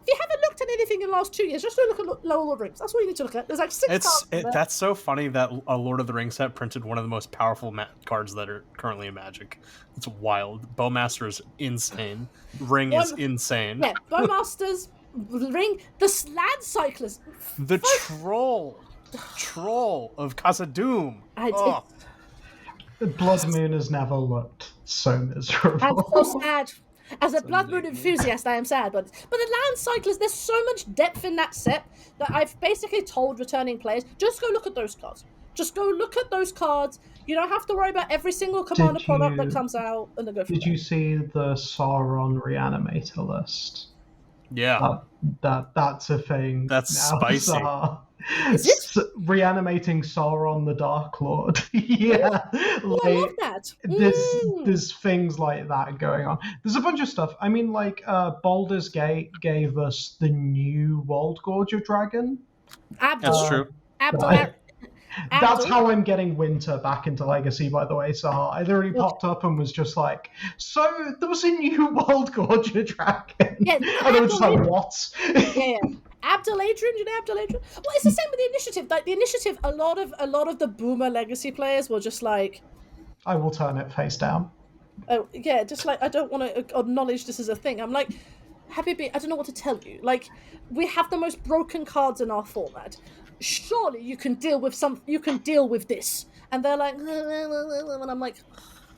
If you haven't looked at anything in the last 2 years, just go look at all the rings. That's what you need to look at. There's like 6 cards. That's so funny that a Lord of the Rings set printed one of the most powerful cards that are currently in Magic. It's wild. Bowmaster is insane. Ring is insane. Yeah, Bowmaster's Ring. The Land Cyclist. The Troll of Khazad-dûm. Blood Moon has never looked so miserable. I'm so sad. As a Blood Moon enthusiast, I am sad, but the Land Cyclist, there's so much depth in that set that I've basically told returning players, just go look at those cards. Just go look at those cards. You don't have to worry about every single commander product that comes out, and then go. Did you see the Sauron Reanimator list? Yeah, that's a thing. That's spicy. Is it? Reanimating Sauron the Dark Lord. Yeah. I love that. There's things like that going on. There's a bunch of stuff. I mean, like, Baldur's Gate gave us the new World Gorger Dragon. That's true. That's how I'm getting Winter back into Legacy, by the way, so I literally popped up and was just like, so there was a new World Gorger Dragon. Yeah, and I was just like, what? Yeah. Abdel Adrian, you know Abdel Adrian? Well, it's the same with the Initiative. Like the Initiative, a lot of the boomer Legacy players were just like, I will turn it face down. Oh yeah, just like I don't want to acknowledge this as a thing. I'm like, Habibi, I don't know what to tell you. Like, we have the most broken cards in our format. Surely you can deal with this. And they're like, and I'm like,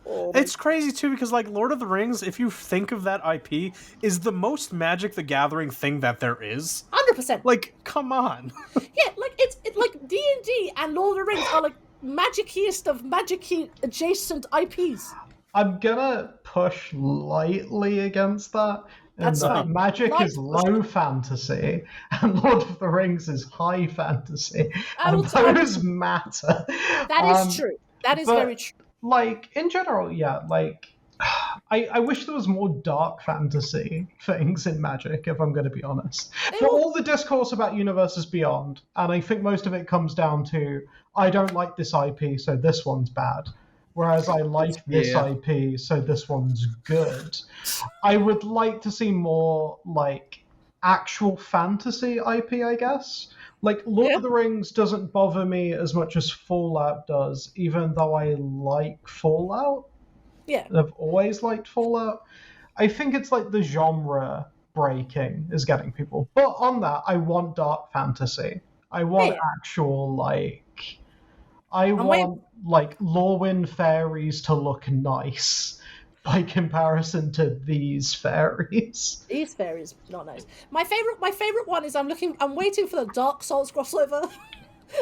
oh. It's crazy too because like Lord of the Rings, if you think of that IP, is the most Magic the Gathering thing that there is. 100%. Like, come on. Yeah, like it's like D&D and Lord of the Rings are like magiciest of magic-y adjacent IPs. I'm gonna push lightly against that. That's fine. Magic is low fantasy, and Lord of the Rings is high fantasy, and those matter. That is true. That is very true. Like, in general, yeah, like, I wish there was more dark fantasy things in Magic, if I'm going to be honest. For all the discourse about Universes Beyond, and I think most of it comes down to, I don't like this IP, so this one's bad. Whereas I like this IP, so this one's good. I would like to see more, like, actual fantasy IP, I guess. Like, Lord of the Rings doesn't bother me as much as Fallout does, even though I like Fallout. Yeah. And I've always liked Fallout. I think it's like the genre breaking is getting people. But on that, I want dark fantasy. I want Yeah. actual, like, I I'm want like Lorwyn fairies to look nice by comparison to these fairies. These fairies not nice. My favorite one is I'm waiting for the Dark Souls crossover.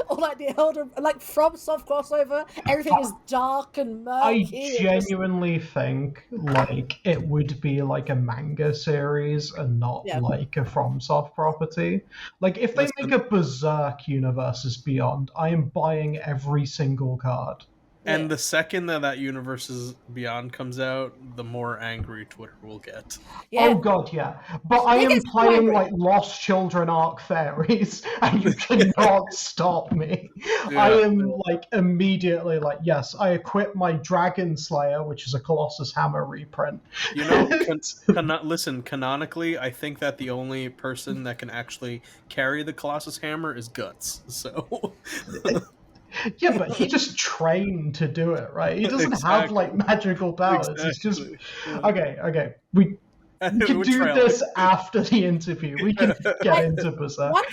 Or like the Elder, like FromSoft crossover. Everything is dark and I murky. genuinely think like it would be like a manga series and not Yeah. like a FromSoft property. Like if they make a Berserk Universes Beyond, I am buying every single card. And the second that Universes Beyond comes out, the more angry Twitter will get. Yeah. Oh god, yeah. But I am playing like Lost Children Arc Fairies, and you cannot stop me. I am like immediately like, yes, I equip my Dragon Slayer, which is a Colossus Hammer reprint. You know, listen, canonically, I think that the only person that can actually carry the Colossus Hammer is Guts. So yeah, but he just trained to do it, right? He doesn't have like magical powers. It's just okay. We can do this after the interview. We can get into Berserk. One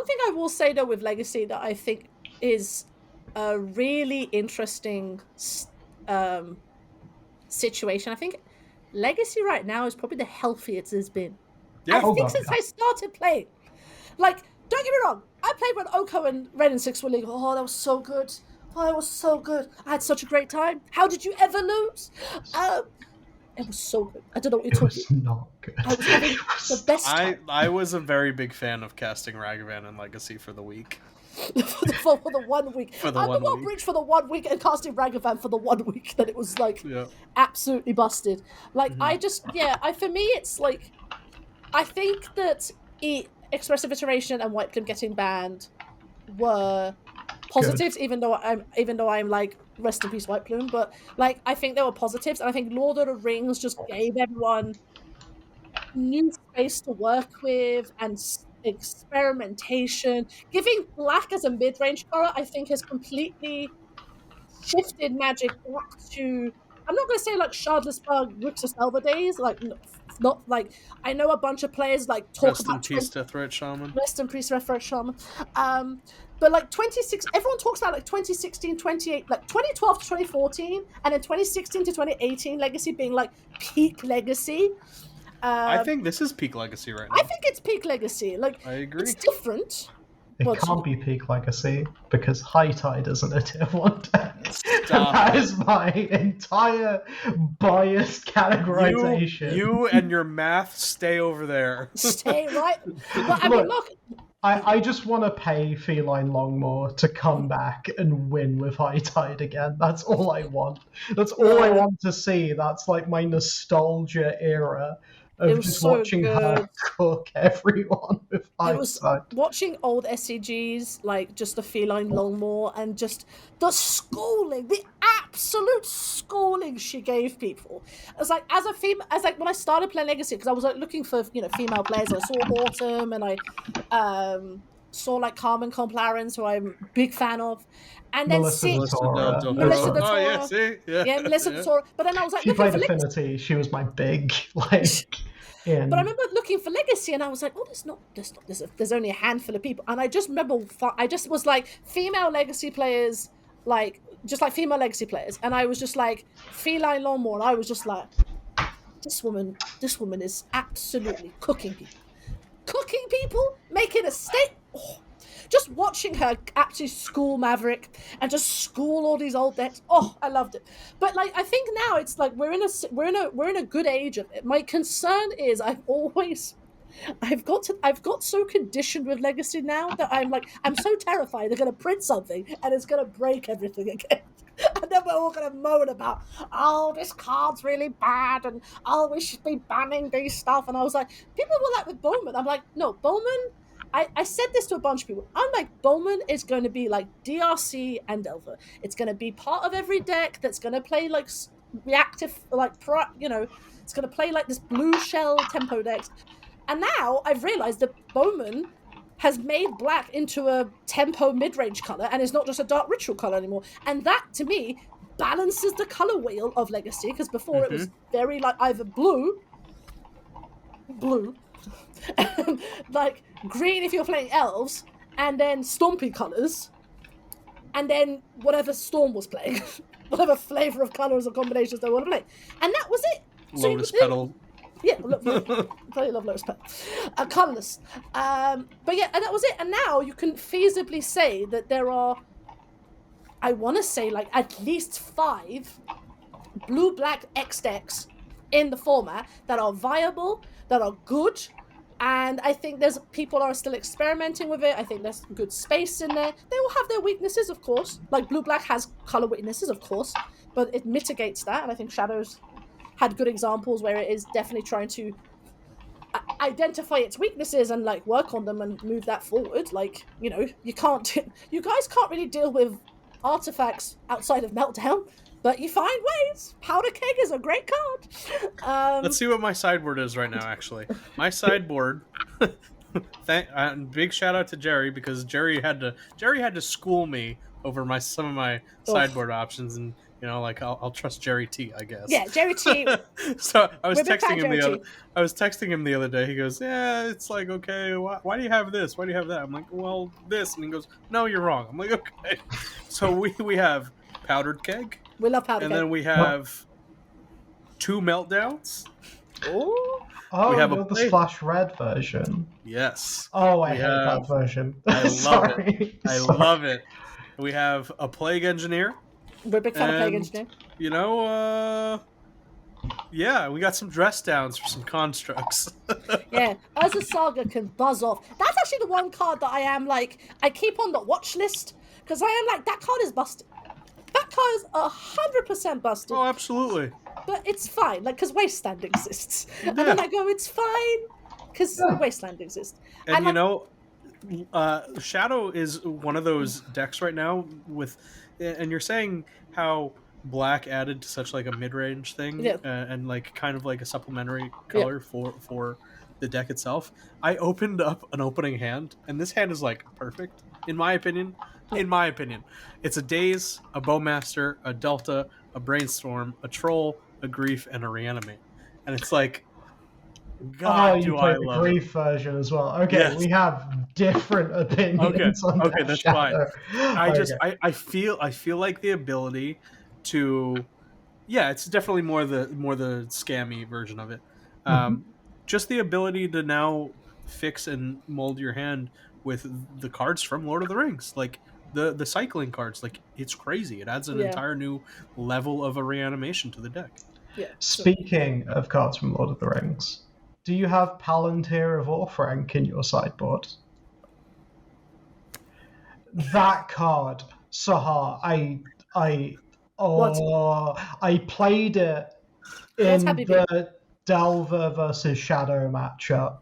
thing I will say though with Legacy that I think is a really interesting situation. I think Legacy right now is probably the healthiest it's been. Yeah. I think since I started playing. Like, don't get me wrong, I played when Oko and Red and Six were legal. Oh, that was so good. Oh, it was so good. I had such a great time. How did you ever lose? It was so good. I don't know what you're talking about. It was not good. I was having the best time. I was a very big fan of casting Ragavan in Legacy for the week. for the 1 week. I'm the one breach for the 1 week and casting Ragavan for the 1 week that it was like absolutely busted. Like for me it's like I think that Expressive Iteration and White Plume getting banned were positives, even though I'm like rest in peace White Plume, but like I think there were positives, and I think Lord of the Rings just gave everyone new space to work with and experimentation. Giving black as a mid-range color, I think, has completely shifted Magic back to, I'm not going to say like Shardless Bug, Grixis Elder days, like not like, I know a bunch of players like talk Rest about in peace, Deathright Shaman. Rest in peace, Deathright Shaman. But like 26, everyone talks about like 2016, 28, like 2012 to 2014, and then 2016 to 2018 Legacy being like peak Legacy. I think this is peak Legacy right now. I think it's peak Legacy. Like, I agree. It's different. It can't be peak Legacy because High Tide isn't a tier 1 deck. That is my entire biased categorization. You and your math stay over there. Stay right. But I mean, look. I just want to pay Feline Longmore to come back and win with High Tide again. That's all I want. That's all I want to see. That's like my nostalgia era of just watching her cook everyone with High Tide. Watching old SCGs, like just the Feline Longmore, and just the schooling, the absolute schooling she gave people. It's like as like when I started playing Legacy, because I was like looking for female players. I saw Autumn, and I saw like Carmen Complarens, who I'm a big fan of, and then Melissa the Tora. Melissa the Tora. Oh yeah, see, Melissa the Tora. But then I was like, she played Affinity. She was my big like. But I remember looking for Legacy, and I was like, "Oh, there's only a handful of people." And I just remember, I just was like, female Legacy players, like just like female Legacy players, and I was just like Feline Longmore, and I was just like, this woman is absolutely cooking people, making a state. Oh, just watching her actually school Maverick and just school all these old decks. Oh, I loved it. But like, I think now it's like we're in a good age of it. My concern is I've got so conditioned with Legacy now that I'm so terrified they're gonna print something and it's gonna break everything again. And then we're all going to moan about, oh, this card's really bad, and oh, we should be banning these stuff. And I was like, people were like with Bowman. I'm like, no, Bowman. I said this to a bunch of people. I'm like, Bowman is going to be like DRC and Delver. It's going to be part of every deck that's going to play like reactive, like it's going to play like this blue shell tempo decks. And now I've realized that Bowman has made black into a tempo mid-range color, and it's not just a dark ritual color anymore. And that, to me, balances the color wheel of Legacy, because before it was very like either blue, like green if you're playing elves, and then stompy colors, and then whatever Storm was playing, whatever flavor of colors or combinations they want to play, and that was it. Lotus Petal. Yeah, bloody love Lotus Petal. Colorless. But yeah, and that was it. And now you can feasibly say that there are, I want to say, like at least 5 blue-black X decks in the format that are viable, that are good, and I think there's people are still experimenting with it. I think there's good space in there. They will have their weaknesses, of course. Like blue-black has color weaknesses, of course, but it mitigates that, and I think Shadows had good examples where it is definitely trying to identify its weaknesses and like work on them and move that forward. Like, you know, you guys can't really deal with artifacts outside of Meltdown, but you find ways. Powder Keg is a great card. Let's see what my sideboard is right now, actually. My sideboard, big shout out to Jerry, because Jerry had to school me over some of my sideboard options, and you know, like I'll trust Jerry T, I guess. Yeah, Jerry T. So I was texting him the other day. He goes, "Yeah, it's like okay. Why do you have this? Why do you have that?" I'm like, "Well, this," and he goes, "No, you're wrong." I'm like, "Okay." So we have Powdered Keg. We love Powdered Keg, and Keg. then we have 2 Meltdowns. Oh, we have the Splash Red version. Yes. Oh, I hate that version. I love it. I love it. We have a Plague Engineer. We're a big fan of Plague Engineer. You know, yeah, we got some dress downs for some constructs. Yeah, Urza Saga can buzz off. That's actually the one card that I keep on the watch list, because I am like, that card is busted. That card is 100% busted. Oh, absolutely. But it's fine, like, because Wasteland exists. Yeah. And then I go, it's fine, because Wasteland exists. And you know, Shadow is one of those decks right now and you're saying how black added to such like a mid-range thing, and like kind of like a supplementary color for the deck itself. I opened up an opening hand, and this hand is like perfect in my opinion. It's a Daze, a Bowmaster, a Delta, a Brainstorm, a Troll, a Grief, and a Reanimate, and it's like, God, you played the Grief version as well. Okay, yes. We have different opinions on that. Okay, that's Shadow. Fine. I feel like the ability to, it's definitely more the scammy version of it. Just the ability to now fix and mold your hand with the cards from Lord of the Rings, like the cycling cards. Like, it's crazy. It adds an entire new level of a reanimation to the deck. Yeah. Speaking of cards from Lord of the Rings, do you have Palantir of Orthanc in your sideboard? That card, Sahar, I played it in the Delver versus Shadow matchup,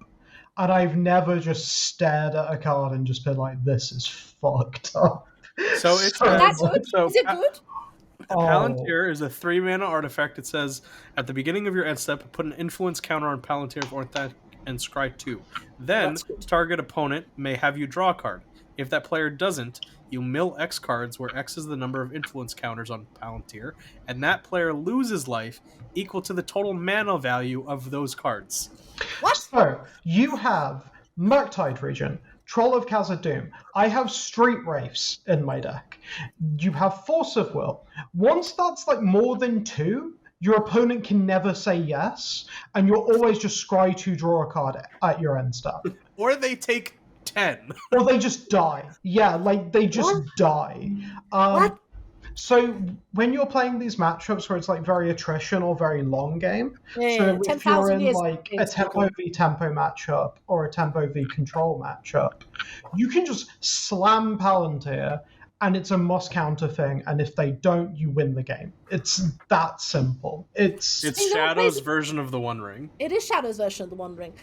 and I've never just stared at a card and just been like, this is fucked up. So it's good. Is it good? Palantir is a 3-mana artifact. It says, at the beginning of your end step, put an influence counter on Palantir of Orthanc and scry 2. Then, target opponent may have you draw a card. If that player doesn't, you mill X cards, where X is the number of influence counters on Palantir, and that player loses life equal to the total mana value of those cards. What? So, you have Murktide Regent, Troll of Khazad-dûm. I have Street Wraiths in my deck. You have Force of Will. Once that's like more than 2, your opponent can never say yes, and you're always just scry to draw a card at your end step. Or they take 10. Or they just die. Yeah, like they just die. What? So when you're playing these matchups where it's like very attrition or very long game, so if you're in like a tempo v tempo matchup or a tempo v control matchup, you can just slam Palantir and it's a must counter thing, and if they don't, you win the game. It's that simple. It's Shadow's version of the One Ring. It is Shadow's version of the One Ring.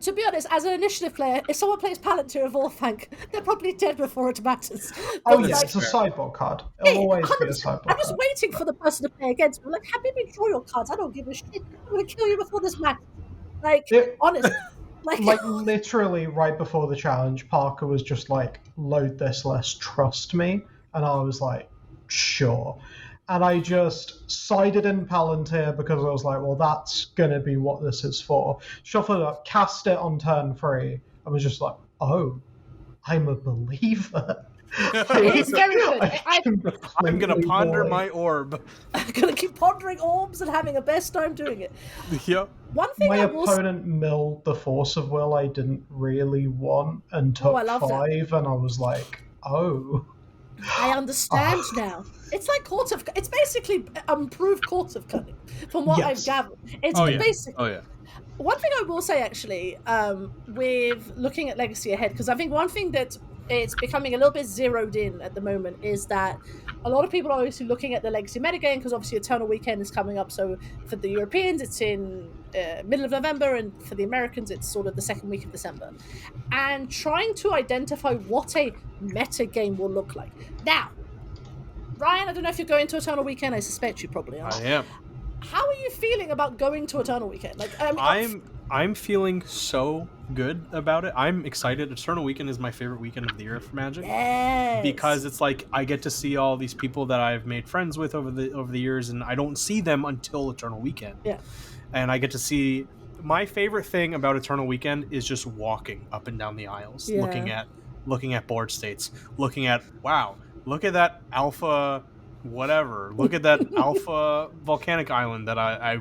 To be honest, as an initiative player, if someone plays Palantir of Orthanc, they're probably dead before it matters. It's a sideboard card. It'll always be a sideboard I'm just waiting for the person to play against me. Like, happy draw your cards. I don't give a shit. I'm going to kill you before this match. Like, honestly. Like literally right before the challenge, Parker was just like, load this list, trust me. And I was like, sure. and I just sided in Palantir because I was like, well, that's going to be what this is for. Shuffled it up, cast it on turn 3. I was just like, oh, I'm a believer. It's very good. I'm going to ponder my orb. I'm going to keep pondering orbs and having a best time doing it. Yep. One thing my opponent milled the Force of Will I didn't really want and took 5, and I was like, oh. I understand now. It's like it's basically improved Court of Cunning, from what I've gathered. It's basically. Oh, yeah. One thing I will say, actually, with looking at Legacy ahead, because I think one thing that it's becoming a little bit zeroed in at the moment is that a lot of people are obviously looking at the Legacy metagame, because obviously Eternal Weekend is coming up. So for the Europeans, it's in middle of November, and for the Americans, it's sort of the second week of December. And trying to identify what a metagame will look like. Now, Ryan, I don't know if you're going to Eternal Weekend. I suspect you probably are. I am. How are you feeling about going to Eternal Weekend? Like, I'm feeling so good about it. I'm excited. Eternal Weekend is my favorite weekend of the year for Magic. Yes. Because it's like I get to see all these people that I've made friends with over the years, and I don't see them until Eternal Weekend. Yeah. And I get to see. My favorite thing about Eternal Weekend is just walking up and down the aisles, looking at board states, looking at look at that alpha whatever. Look at that alpha volcanic island that I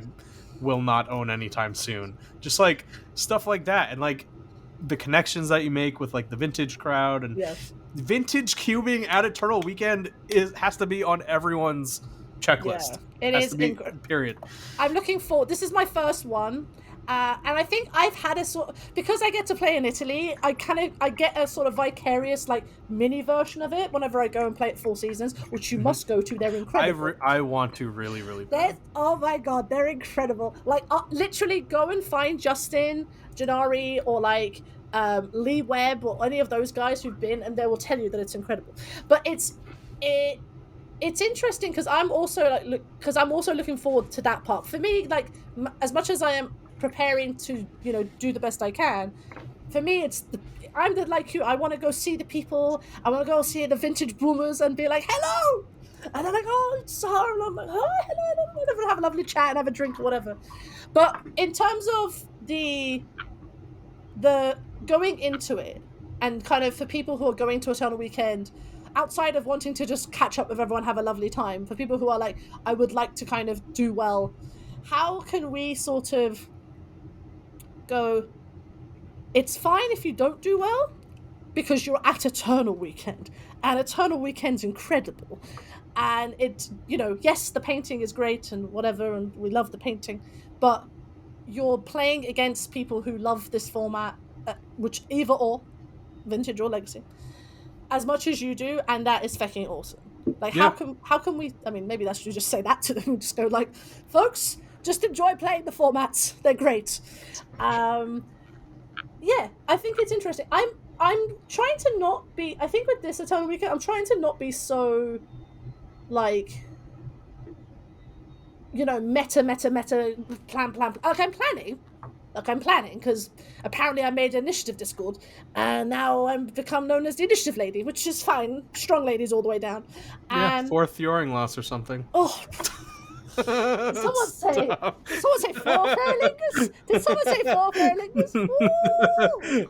will not own anytime soon. Just like stuff like that, and like the connections that you make with like the vintage crowd, and vintage cubing at Eternal Weekend has to be on everyone's checklist. Yeah, it is period. I'm looking forward. This is my first one. And I think I've had because I get to play in Italy, I get a sort of vicarious like mini version of it whenever I go and play it 4 seasons, which you must go to. They're incredible. I want to really, really bad. Oh my god, they're incredible. Like literally go and find Justin Gennari or like Lee Webb or any of those guys who've been, and they will tell you that it's incredible. But it's interesting because I'm also looking forward to that part. For me, like as much as I am preparing to do the best I can, for me I'm like you. I want to go see the people. I want to go see the vintage boomers and be like, hello, and they're like, oh, it's Sahara, and I'm like, oh, hello, and whatever, have a lovely chat and have a drink or whatever. But in terms of the going into it, and kind of for people who are going to Eternal Weekend, outside of wanting to just catch up with everyone, have a lovely time, for people who are like, I would like to kind of do well, how can we sort of go, it's fine if you don't do well because you're at Eternal Weekend, and Eternal Weekend's incredible, and it's, yes, the painting is great and whatever, and we love the painting, but you're playing against people who love this format, which either or vintage or legacy, as much as you do, and that is fucking awesome. Like, how can we, I mean, maybe that's just say that to them and just go like, folks, just enjoy playing the formats. They're great. Yeah, I think it's interesting. I'm trying to not be, I think with this Eternal Weekend, I'm trying to not be so, like, meta, plan. I'm planning, because apparently I made an initiative Discord, and now I've become known as the initiative lady, which is fine. Strong ladies all the way down. And 4th Yoring loss or something. Oh, did someone say 4 Fairlingers? Did someone say 4 Fairlingers?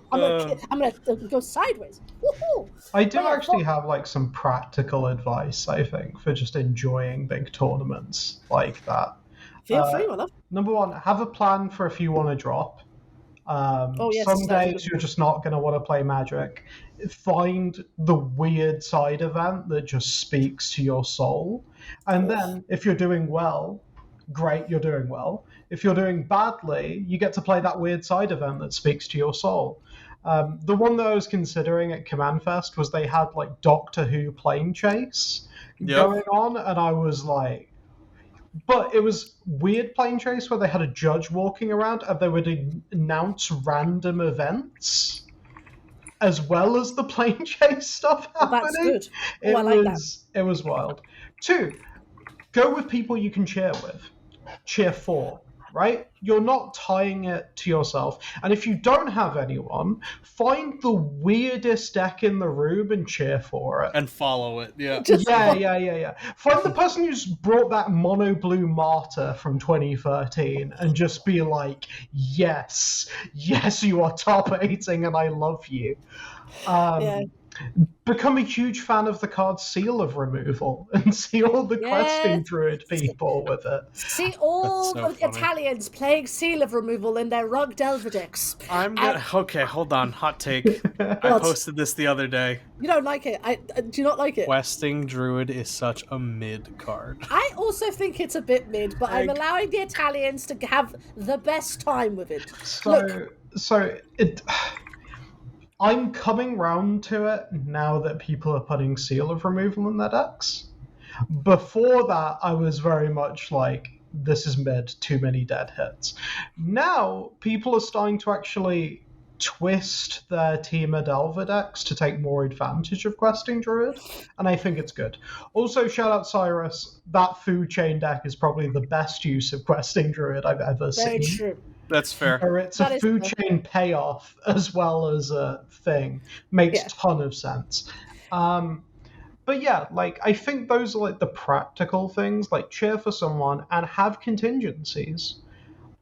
I'm gonna go sideways. Woo-hoo. I do actually have like some practical advice, I think, for just enjoying big tournaments like that. Feel free, my love. Number 1, have a plan for if you want to drop. Some days you're just not going to want to play Magic. Find the weird side event that just speaks to your soul. And then, if you're doing well, great, you're doing well. If you're doing badly, you get to play that weird side event that speaks to your soul. The one that I was considering at Command Fest was they had like Doctor Who Plane Chase going on, and I was like, but it was weird plane chase where they had a judge walking around and they would announce random events as well as the plane chase stuff happening. That's good. I like that. It was wild. 2, go with people you can cheer with. Cheer for. right? You're not tying it to yourself. And if you don't have anyone, find the weirdest deck in the room and cheer for it. And follow it, yeah. Yeah. Find the person who's brought that mono blue martyr from 2013 and just be like, yes, you are top 8ing and I love you. Become a huge fan of the card Seal of Removal and see all the questing druid people with it. See all the Italians playing Seal of Removal in their Rug Delver decks. Okay, hold on. Hot take. I posted this the other day. You don't like it? Do you not like it? Questing druid is such a mid card. I also think it's a bit mid, but I'm allowing the Italians to have the best time with it. I'm coming round to it now that people are putting Seal of Removal in their decks. Before that, I was very much like, this is mid, too many dead hits. Now, people are starting to actually twist their Temur Delver decks to take more advantage of Questing Druid, and I think it's good. Also, shout out Cyrus, that food chain deck is probably the best use of Questing Druid I've ever seen. Very true. That's fair. Or it's a food chain payoff as well as a thing. Makes a ton of sense. But yeah, like, I think those are like the practical things, like cheer for someone and have contingencies.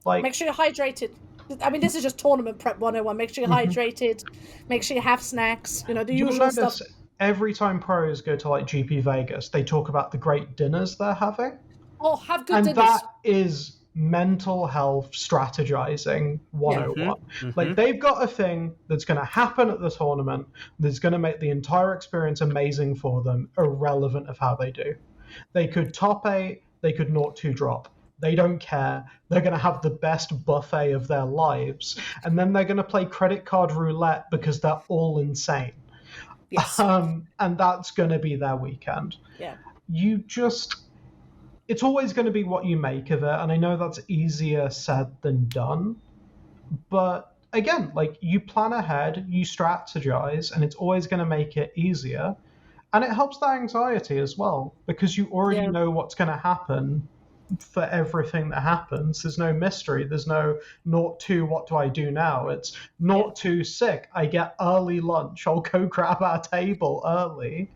Like, make sure you're hydrated. I mean, this is just tournament prep 101. Make sure you're hydrated. Make sure you have snacks. You know, the usual stuff. Every time pros go to like GP Vegas, they talk about the great dinners they're having. Oh, have good dinners. And that is mental health strategizing 101. Like, they've got a thing that's going to happen at the tournament that's going to make the entire experience amazing for them, irrelevant of how they do. They could top 8, they could 0-2 drop. They don't care. They're going to have the best buffet of their lives, and then they're going to play credit card roulette because they're all insane. Yes. And that's going to be their weekend. Yeah. It's always going to be what you make of it, and I know that's easier said than done. But again, like, you plan ahead, you strategize, and it's always going to make it easier. And it helps that anxiety as well, because you already know what's going to happen for everything that happens. There's no mystery. There's no 0-2, what do I do now? It's 0-2 sick. I get early lunch. I'll go grab our table early.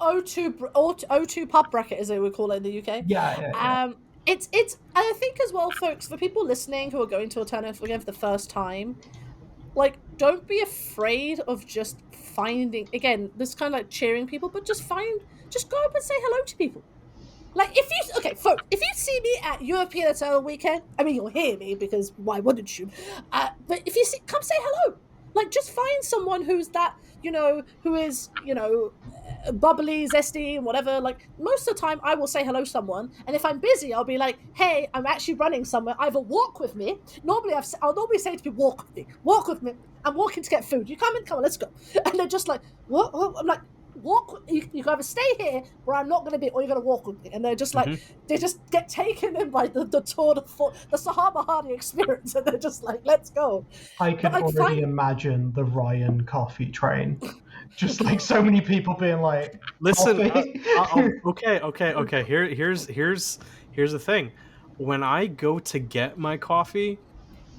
O2 pub bracket, as they would call it in the UK. Yeah. It's I think as well, folks, for people listening who are going to a tournament again for the first time, like, don't be afraid of just finding, again, this kind of like cheering people, but just go up and say hello to people. Like, folks, if you see me at European Eternal Weekend, I mean, you'll hear me because why wouldn't you? But if you see, come say hello. Like, just find someone who's that, who is, bubbly, zesty, and whatever. Like, most of the time, I will say hello to someone, and if I'm busy, I'll be like, hey, I'm actually running somewhere. Either walk with me. I'll normally say to people, walk with me. I'm walking to get food. You come on, let's go. And they're just like, what? I'm like, walk. You can either stay here where I'm not going to be, or you're going to walk with me. And they're just like, they just get taken in by the tour de force, the Sahaba Hardy experience, and they're just like, let's go. I can already imagine the Ryan coffee train. Just like so many people being like, listen, okay. Here's the thing. When I go to get my coffee,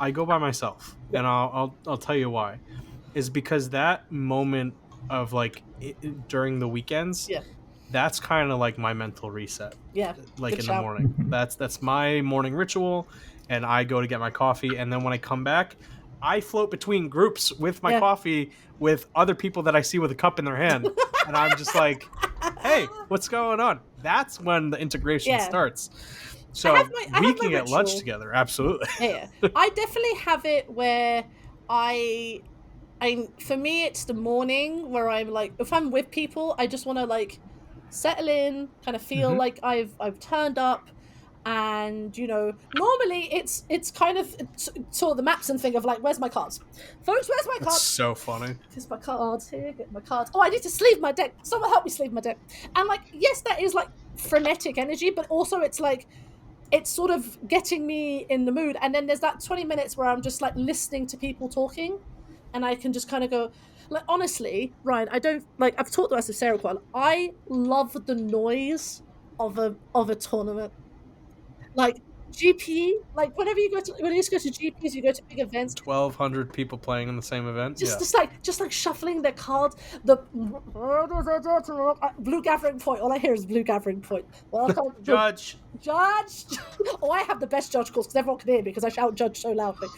I go by myself, and I'll tell you why. Is because that moment of like during the weekends, that's kind of like my mental reset. Yeah, like in the morning. That's my morning ritual, and I go to get my coffee, and then when I come back, I float between groups with my coffee with other people that I see with a cup in their hand, and I'm just like, hey, what's going on? That's when the integration starts. So we can get lunch together, absolutely. I definitely have it where for me, it's the morning where I'm like, if I'm with people, I just want to like settle in, kind of feel like I've turned up, and normally it's kind of sort of the Mapson thing of like, where's my cards, folks? Where's my cards? That's so funny. Here's my cards. Here, get my cards. Oh, I need to sleeve my deck. Someone help me sleeve my deck. And like, yes, that is like frenetic energy, but also it's like, it's sort of getting me in the mood. And then there's that 20 minutes where I'm just like listening to people talking, and I can just kind of go, like, honestly, Ryan, I don't like, I've taught the rest of Sarah quite a lot. I love the noise of a tournament. Like, GP, like whenever you go to when you used to go to GPs, you go to big events. 1,200 people playing in the same event. Just like shuffling their cards. The blue gathering point. All I hear is blue gathering point. Welcome, Judge. Oh, I have the best judge calls because everyone can hear me because I shout judge so loudly.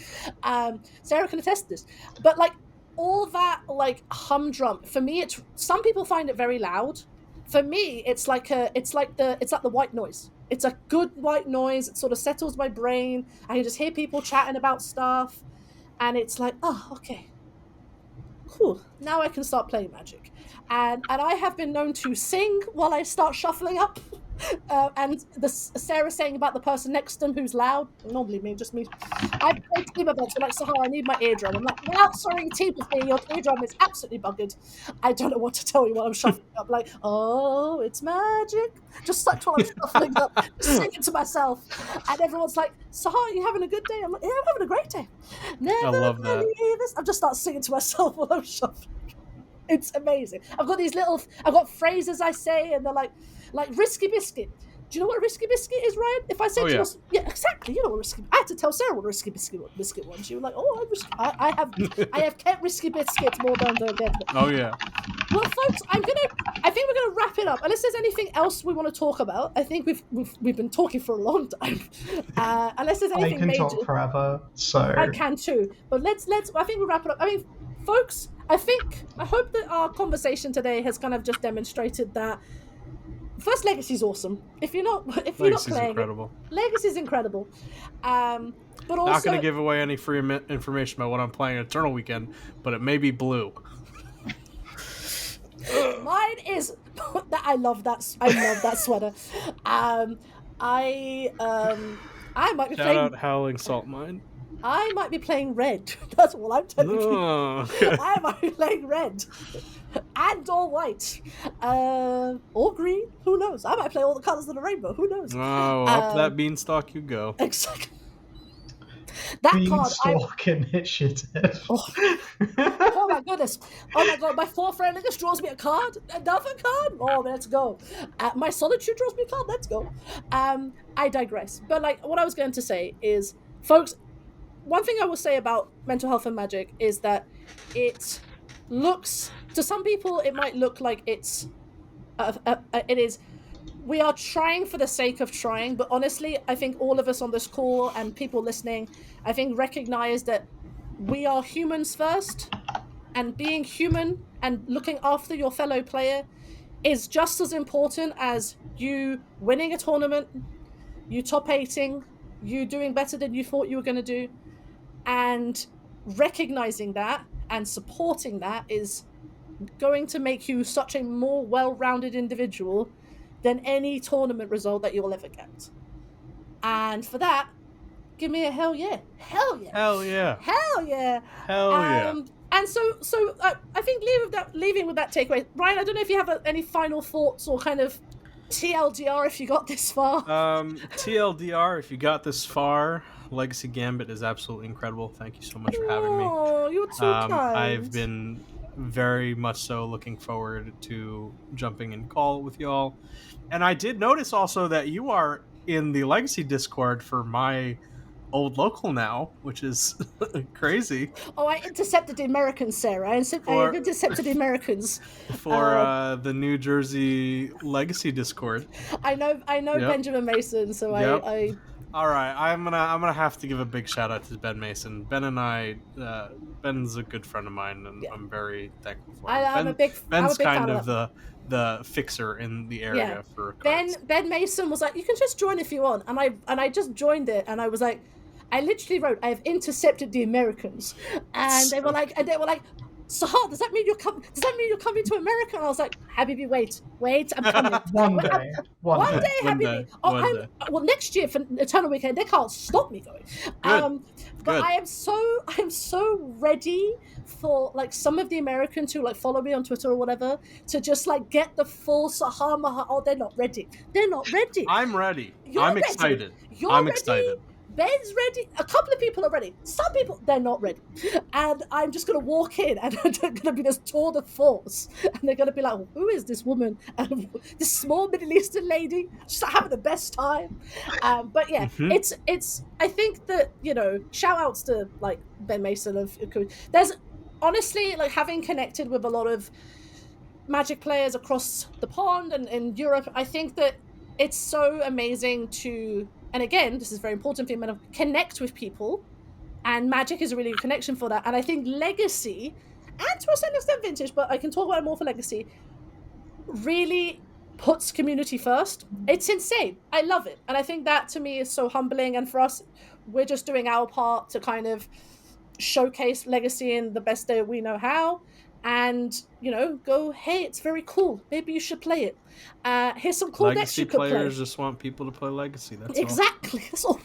Sarah can attest to this. But like all that like humdrum for me, it's some people find it very loud. For me, it's like the white noise. It's a good white noise. It sort of settles my brain. I can just hear people chatting about stuff. And it's like, oh, okay, cool. Now I can start playing Magic. And I have been known to sing while I start shuffling up. And Sarah saying about the person next to them who's loud. Normally me, just me. I've played team events. We're like, Sahar, I need my eardrum. I'm like, well, sorry, team with me. Your eardrum is absolutely buggered. I don't know what to tell you while I'm shuffling up. Like, oh, it's magic. Just like while I'm shuffling up, just singing to myself. And everyone's like, Sahar, you having a good day? I'm like, yeah, I'm having a great day. Never I love that. this. I just start singing to myself while I'm shuffling. It's amazing. I've got phrases I say, and they're like risky biscuit. Do you know what a risky biscuit is, Ryan? If I said yeah, exactly. You know what risky. I had to tell Sarah what a risky biscuit was. She was like, oh, I have kept risky biscuits more than the get. Oh yeah. Well, folks, I think we're gonna wrap it up. Unless there's anything else we want to talk about. I think we've been talking for a long time. Unless there's anything I can major. talk forever. So I can too. But let's. I think we'll wrap it up. I mean, folks, I hope that our conversation today has kind of just demonstrated that first, Legacy's awesome. If you're not playing incredible. Legacy's incredible. But also not going to give away any free information about what I'm playing Eternal Weekend, but it may be blue. Mine is I love that sweater. I might be Shout playing out Howling Salt Mine. I might be playing red. That's all I'm telling you. Okay. I might be playing red. And or white. Or green. Who knows? I might play all the colours of the rainbow. Who knows? Oh, up that beanstalk you go. Exactly. That Beanstalk initiative. Oh my goodness. Oh my god, my 4th friend just draws me a card. Another card? Oh, let's go. My Solitude draws me a card. Let's go. I digress. But like what I was going to say is, folks, one thing I will say about mental health and Magic is that it looks, to some people, it might look like it is, we are trying for the sake of trying, but honestly, I think all of us on this call and people listening, I think recognize that we are humans first, and being human and looking after your fellow player is just as important as you winning a tournament, you top 8ing, you doing better than you thought you were going to do. And recognizing that and supporting that is going to make you such a more well-rounded individual than any tournament result that you'll ever get. And for that, give me a hell yeah. Hell yeah. Hell yeah. Hell yeah. Hell yeah. And so I think leaving with that takeaway. Ryan, I don't know if you have any final thoughts or kind of TLDR if you got this far. TLDR, if you got this far, Legacy Gambit is absolutely incredible. Thank you so much for having me. Oh, you're too kind. I've been very much so looking forward to jumping in call with y'all. And I did notice also that you are in the Legacy Discord for my old local now, which is crazy. Oh, I intercepted the Americans, Sarah. I intercepted the Americans. For the New Jersey Legacy Discord. I know yep. Benjamin Mason, so yep. I all right, I'm gonna have to give a big shout out to Ben Mason. Ben and I, Ben's a good friend of mine, and yeah. I'm very thankful for him. Ben's kind of the fixer in the area for cards. Ben Mason was like, you can just join if you want, and I just joined it, and I was like, I literally wrote, I have intercepted the Americans, and they were like, Sahar, does that mean you're coming to America? And I was like, Habibi, wait, I'm coming. One day, Habibi. Well, next year for Eternal Weekend, they can't stop me going. But I am so ready for like some of the Americans who like follow me on Twitter or whatever to just like get the full Sahar Maha. Oh, they're not ready. I'm ready. I'm excited. I'm excited. Ben's ready. A couple of people are ready. Some people, they're not ready. And I'm just going to walk in and they're going to be this tour de force. And they're going to be like, who is this woman? This small Middle Eastern lady just having the best time. But yeah, it's, I think that, you know, shout outs to like Ben Mason of, there's honestly like having connected with a lot of Magic players across the pond and in Europe, I think that it's so amazing to, and again, this is very important for me, connect with people, and Magic is a really good connection for that. And I think Legacy, and to a certain extent Vintage, but I can talk about it more for Legacy, really puts community first. It's insane. I love it. And I think that to me is so humbling. And for us, we're just doing our part to kind of showcase Legacy in the best way we know how. And, you know, go, hey, it's very cool. Maybe you should play it. Here's some cool decks you could play. Legacy players just want people to play Legacy. That's exactly. All. That's all.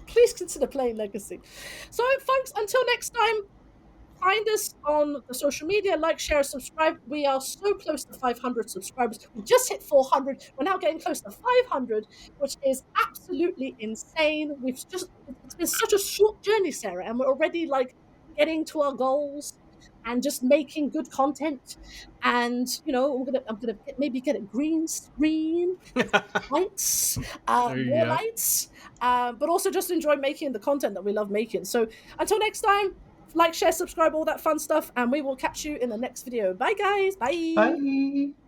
Please consider playing Legacy. So, folks, until next time, find us on the social media, like, share, subscribe. We are so close to 500 subscribers. We just hit 400. We're now getting close to 500, which is absolutely insane. It's been such a short journey, Sarah, and we're already like getting to our goals and just making good content. And, you know, I'm gonna maybe get a green screen, lights, more lights, but also just enjoy making the content that we love making. So until next time, like, share, subscribe, all that fun stuff, and we will catch you in the next video. Bye, guys. Bye. Bye.